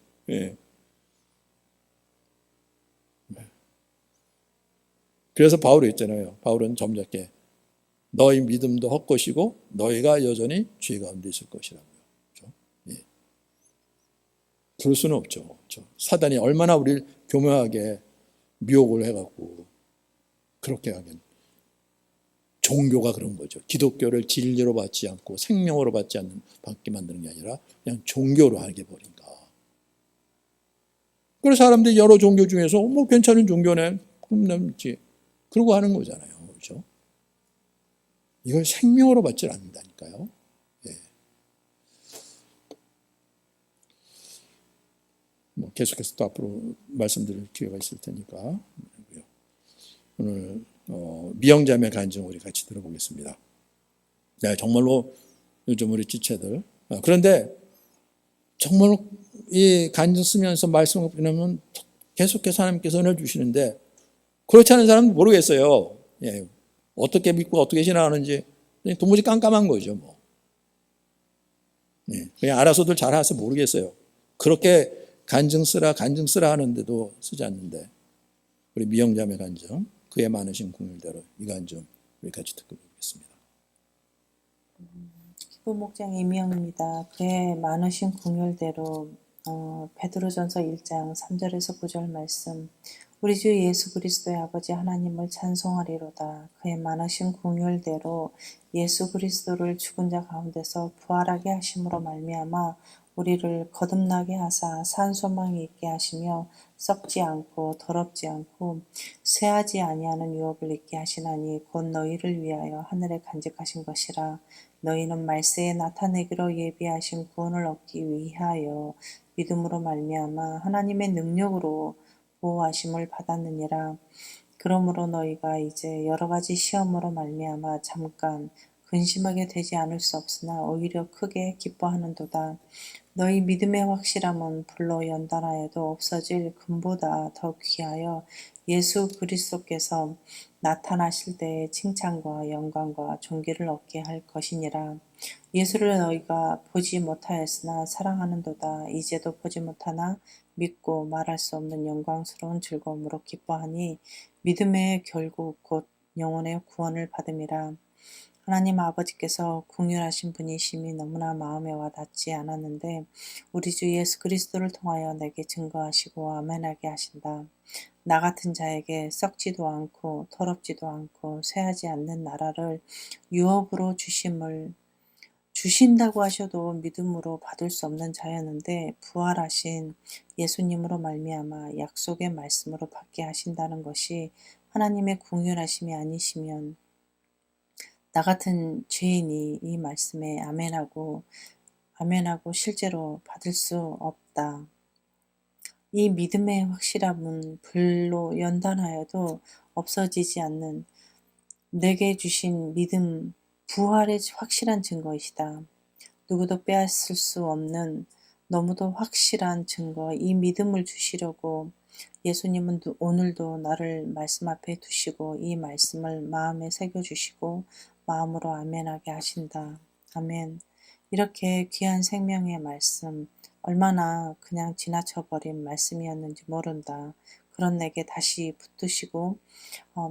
그래서 바울이 있잖아요. 바울은 점잖게 너희 믿음도 헛것이고 너희가 여전히 죄 가운데 있을 것이라고요. 그렇죠? 그럴 수는 없죠. 그렇죠? 사단이 얼마나 우리를 교묘하게 미혹을 해갖고 그렇게 하긴. 종교가 그런 거죠. 기독교를 진리로 받지 않고 생명으로 받게 만드는 게 아니라 그냥 종교로 하게 버린가. 그래서 사람들이 여러 종교 중에서 뭐 괜찮은 종교네, 그럼 난 믿지. 그러고 하는 거잖아요. 그렇죠? 이걸 생명으로 받지 않는다니까요. 뭐 계속해서 또 앞으로 말씀드릴 기회가 있을 테니까 오늘 미영자매 간증 우리 같이 들어보겠습니다. 네, 정말로 요즘 우리 지체들 그런데 정말 이 간증 쓰면서 말씀을 보면 계속해서 하나님께서 은혜를 주시는데 그렇지 않은 사람은 모르겠어요. 어떻게 믿고 어떻게 신앙하는지 도무지 깜깜한 거죠. 뭐. 그냥 알아서들 잘해서 모르겠어요. 그렇게 간증 쓰라 하는데도 쓰지 않는데 우리 미영자매 간증 그의 많으신 긍휼대로 이 간증 우리 같이 듣고 보겠습니다. 기부목장 이미영입니다. 그의 많으신 긍휼대로 베드로전서 1장 3절에서 9절 말씀. 우리 주 예수 그리스도의 아버지 하나님을 찬송하리로다. 그의 많으신 긍휼대로 예수 그리스도를 죽은 자 가운데서 부활하게 하심으로 말미암아 우리를 거듭나게 하사 산 소망이 있게 하시며 썩지 않고 더럽지 않고 쇠하지 아니하는 유업을 있게 하시나니 곧 너희를 위하여 하늘에 간직하신 것이라. 너희는 말세에 나타내기로 예비하신 구원을 얻기 위하여 믿음으로 말미암아 하나님의 능력으로 보호하심을 받았느니라. 그러므로 너희가 이제 여러 가지 시험으로 말미암아 잠깐 근심하게 되지 않을 수 없으나 오히려 크게 기뻐하는도다. 너희 믿음의 확실함은 불로 연단하여도 없어질 금보다 더 귀하여 예수 그리스도께서 나타나실 때에 칭찬과 영광과 존귀를 얻게 할 것이니라. 예수를 너희가 보지 못하였으나 사랑하는도다. 이제도 보지 못하나 믿고 말할 수 없는 영광스러운 즐거움으로 기뻐하니 믿음의 결국 곧 영혼의 구원을 받음이라. 하나님 아버지께서 궁휼하신 분이심이 너무나 마음에 와 닿지 않았는데 우리 주 예수 그리스도를 통하여 내게 증거하시고 아멘하게 하신다. 나 같은 자에게 썩지도 않고 더럽지도 않고 쇠하지 않는 나라를 유업으로 주신다고 하셔도 믿음으로 받을 수 없는 자였는데 부활하신 예수님으로 말미암아 약속의 말씀으로 받게 하신다는 것이 하나님의 궁휼하심이 아니시면 나 같은 죄인이 이 말씀에 아멘하고 실제로 받을 수 없다. 이 믿음의 확실함은 불로 연단하여도 없어지지 않는 내게 주신 믿음, 부활의 확실한 증거이시다. 누구도 빼앗을 수 없는 너무도 확실한 증거, 이 믿음을 주시려고 예수님은 오늘도 나를 말씀 앞에 두시고 이 말씀을 마음에 새겨주시고 마음으로 아멘하게 하신다. 아멘. 이렇게 귀한 생명의 말씀, 얼마나 그냥 지나쳐버린 말씀이었는지 모른다. 그런 내게 다시 붙드시고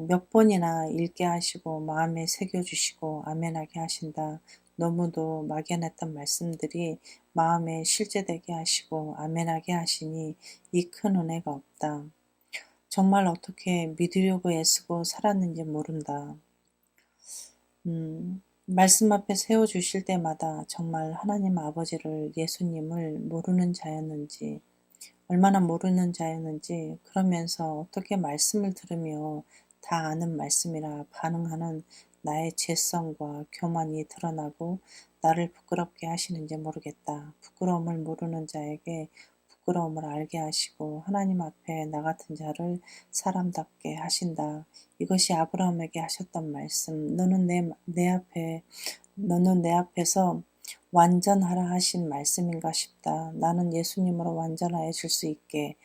몇 번이나 읽게 하시고 마음에 새겨주시고 아멘하게 하신다. 너무도 막연했던 말씀들이 마음에 실제되게 하시고 아멘하게 하시니 이 큰 은혜가 없다. 정말 어떻게 믿으려고 애쓰고 살았는지 모른다. 말씀 앞에 세워주실 때마다 정말 하나님 아버지를 예수님을 모르는 자였는지 얼마나 모르는 자였는지 그러면서 어떻게 말씀을 들으며 다 아는 말씀이라 반응하는 나의 죄성과 교만이 드러나고 나를 부끄럽게 하시는지 모르겠다. 부끄러움을 모르는 자에게 부끄러움을 알게 하시고 하나님 앞에 나 같은 자를 사람답게 하신다. 이것이 아브라함에게 하셨던 말씀. 너는 내 앞에서 완전하라 하신 말씀인가 싶다. 나는 예수님으로 완전하여질 수 있게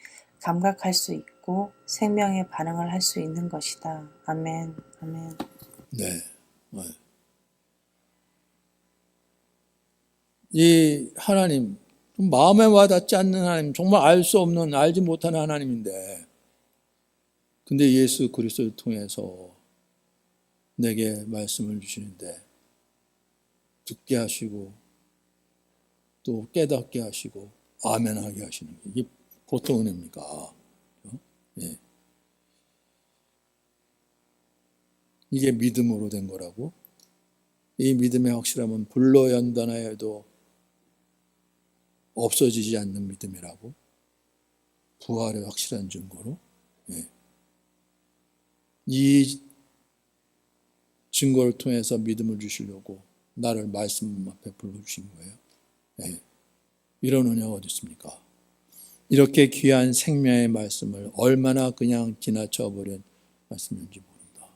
감각할 수 있고 생명의 반응을 할 수 있는 것이다. 아멘. 아멘. 네. 이 하나님, 마음에 와닿지 않는 하나님, 정말 알 수 없는, 알지 못하는 하나님인데, 근데 예수 그리스도를 통해서 내게 말씀을 주시는데, 듣게 하시고, 또 깨닫게 하시고, 아멘하게 하시는 게, 이게 보통 은혜입니까? 예. 이게 믿음으로 된 거라고? 이 믿음의 확실함은 불로 연단하여도 없어지지 않는 믿음이라고? 부활의 확실한 증거로? 예. 이 증거를 통해서 믿음을 주시려고 나를 말씀 앞에 불러주신 거예요. 예. 이런 은혜가 어디 있습니까? 이렇게 귀한 생명의 말씀을 얼마나 그냥 지나쳐버린 말씀인지 모른다.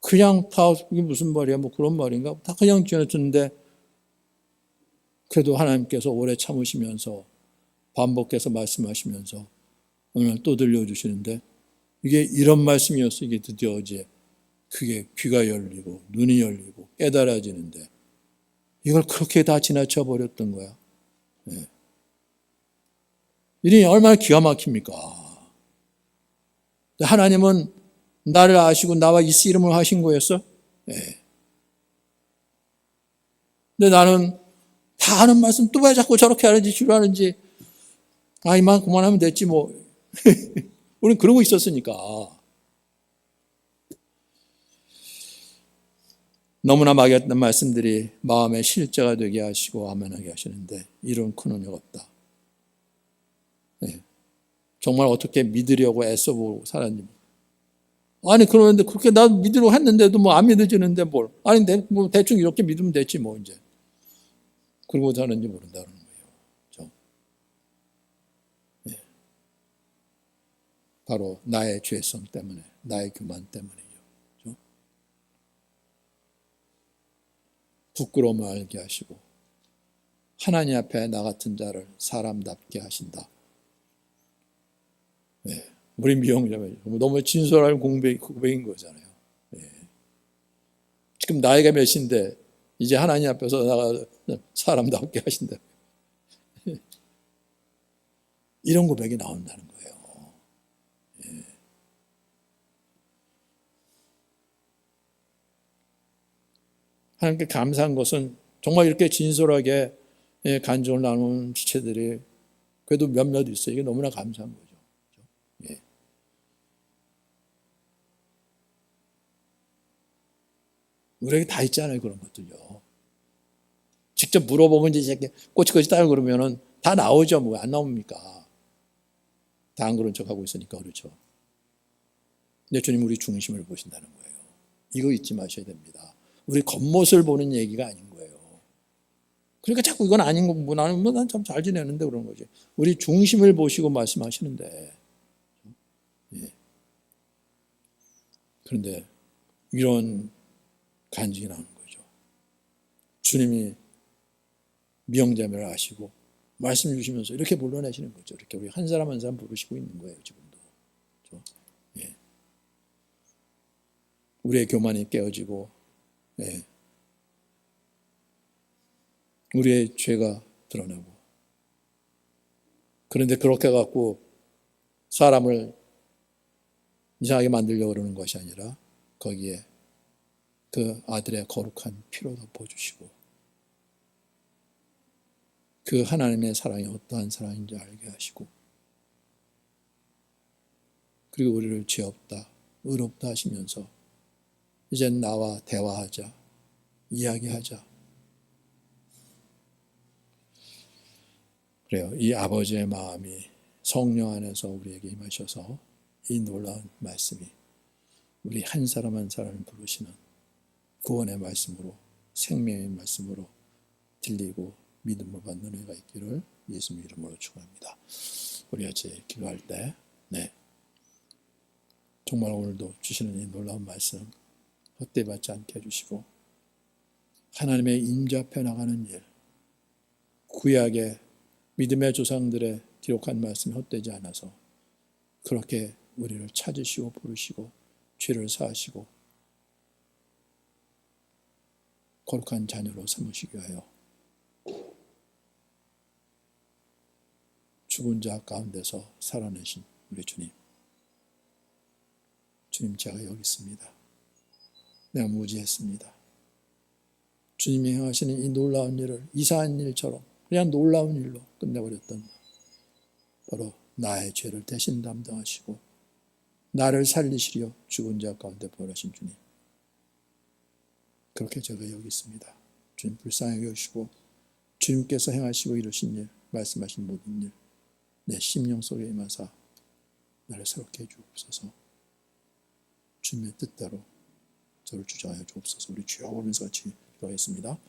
그냥 다 이게 무슨 말이야? 뭐 그런 말인가? 다 그냥 지나쳤는데 그래도 하나님께서 오래 참으시면서 반복해서 말씀하시면서 오늘 또 들려주시는데 이게 이런 말씀이었어. 이게 드디어 어제 그게 귀가 열리고 눈이 열리고 깨달아지는데 이걸 그렇게 다 지나쳐 버렸던 거야. 네. 일이 얼마나 기가 막힙니까? 하나님은 나를 아시고 나와 이스 이름을 하신 거였어? 네. 근데 나는 다 아는 말씀 또 왜 자꾸 저렇게 하는지 싫어하는지 이만 그만하면 됐지 뭐. 우린 그러고 있었으니까. 너무나 막였던 말씀들이 마음의 실제가 되게 하시고 아멘하게 하시는데 이런 큰 은혜가 없다. 네. 정말 어떻게 믿으려고 애써보고 살았는지. 아니 그러는데 그렇게 나 믿으려고 했는데도 뭐 안 믿어지는데 뭘. 아니 뭐 대충 이렇게 믿으면 됐지 뭐 이제. 그러고 사는지 모른다는 거예요. 네. 바로 나의 죄성 때문에, 나의 교만 때문이죠. 그렇죠? 부끄러움을 알게 하시고 하나님 앞에 나 같은 자를 사람답게 하신다. 네. 우리 미용자면 너무 진솔한 고백인 거잖아요. 네. 지금 나이가 몇인데 이제 하나님 앞에서 나가 사람답게 하신다. 이런 고백이 나온다는 거예요. 예. 하나님께 감사한 것은 정말 이렇게 진솔하게 간증을 나누는 지체들이 그래도 몇몇 있어요. 이게 너무나 감사한 거죠. 예. 우리에게 다 있잖아요. 그런 것들요. 직접 물어보면 이제 꼬치꼬치 따르고 그러면은 다 나오죠. 뭐 안 나옵니까? 다 안 그런 척하고 있으니까 그렇죠. 근데 주님 우리 중심을 보신다는 거예요. 이거 잊지 마셔야 됩니다. 우리 겉모습을 보는 얘기가 아닌 거예요. 그러니까 자꾸 이건 아닌 거, 뭐 나는 난 참 잘 지내는데 그런 거지. 우리 중심을 보시고 말씀하시는데. 예. 그런데 이런 간증이 나오는 거죠. 주님이 미영자매를 아시고 말씀 주시면서 이렇게 불러내시는 거죠. 이렇게 우리 한 사람 한 사람 부르시고 있는 거예요. 지금도. 그렇죠? 예. 우리의 교만이 깨어지고 예. 우리의 죄가 드러나고 그런데 그렇게 갖고 사람을 이상하게 만들려고 그러는 것이 아니라 거기에 그 아들의 거룩한 피로 덮어주시고 그 하나님의 사랑이 어떠한 사랑인지 알게 하시고 그리고 우리를 죄 없다, 의롭다 하시면서 이제 나와 대화하자, 이야기하자. 그래요. 이 아버지의 마음이 성령 안에서 우리에게 임하셔서 이 놀라운 말씀이 우리 한 사람 한 사람을 부르시는 구원의 말씀으로 생명의 말씀으로 들리고 믿음을 받는 은혜가 있기를 예수님 이름으로 축원합니다. 우리 같이 기도할 때 정말 오늘도 주시는 이 놀라운 말씀 헛되이 받지 않게 해주시고 하나님의 임재 나가는 일 구약의 믿음의 조상들의 기록한 말씀이 헛되지 않아서 그렇게 우리를 찾으시고 부르시고 죄를 사하시고 거룩한 자녀로 삼으시기 위하여 죽은 자 가운데서 살아내신 우리 주님 제가 여기 있습니다. 내가 무지했습니다. 주님이 행하시는 이 놀라운 일을 이상한 일처럼 그냥 놀라운 일로 끝내버렸던 바로 나의 죄를 대신 담당하시고 나를 살리시려 죽은 자 가운데 부활하신 주님 그렇게 제가 여기 있습니다. 주님 불쌍히 여기시고 주님께서 행하시고 이루신 일 말씀하신 모든 일 내 심령 속에 임하사 나를 새롭게 해주옵소서. 주님의 뜻대로 저를 주장하여 주옵소서. 우리 주여 오면서 같이 기도하겠습니다.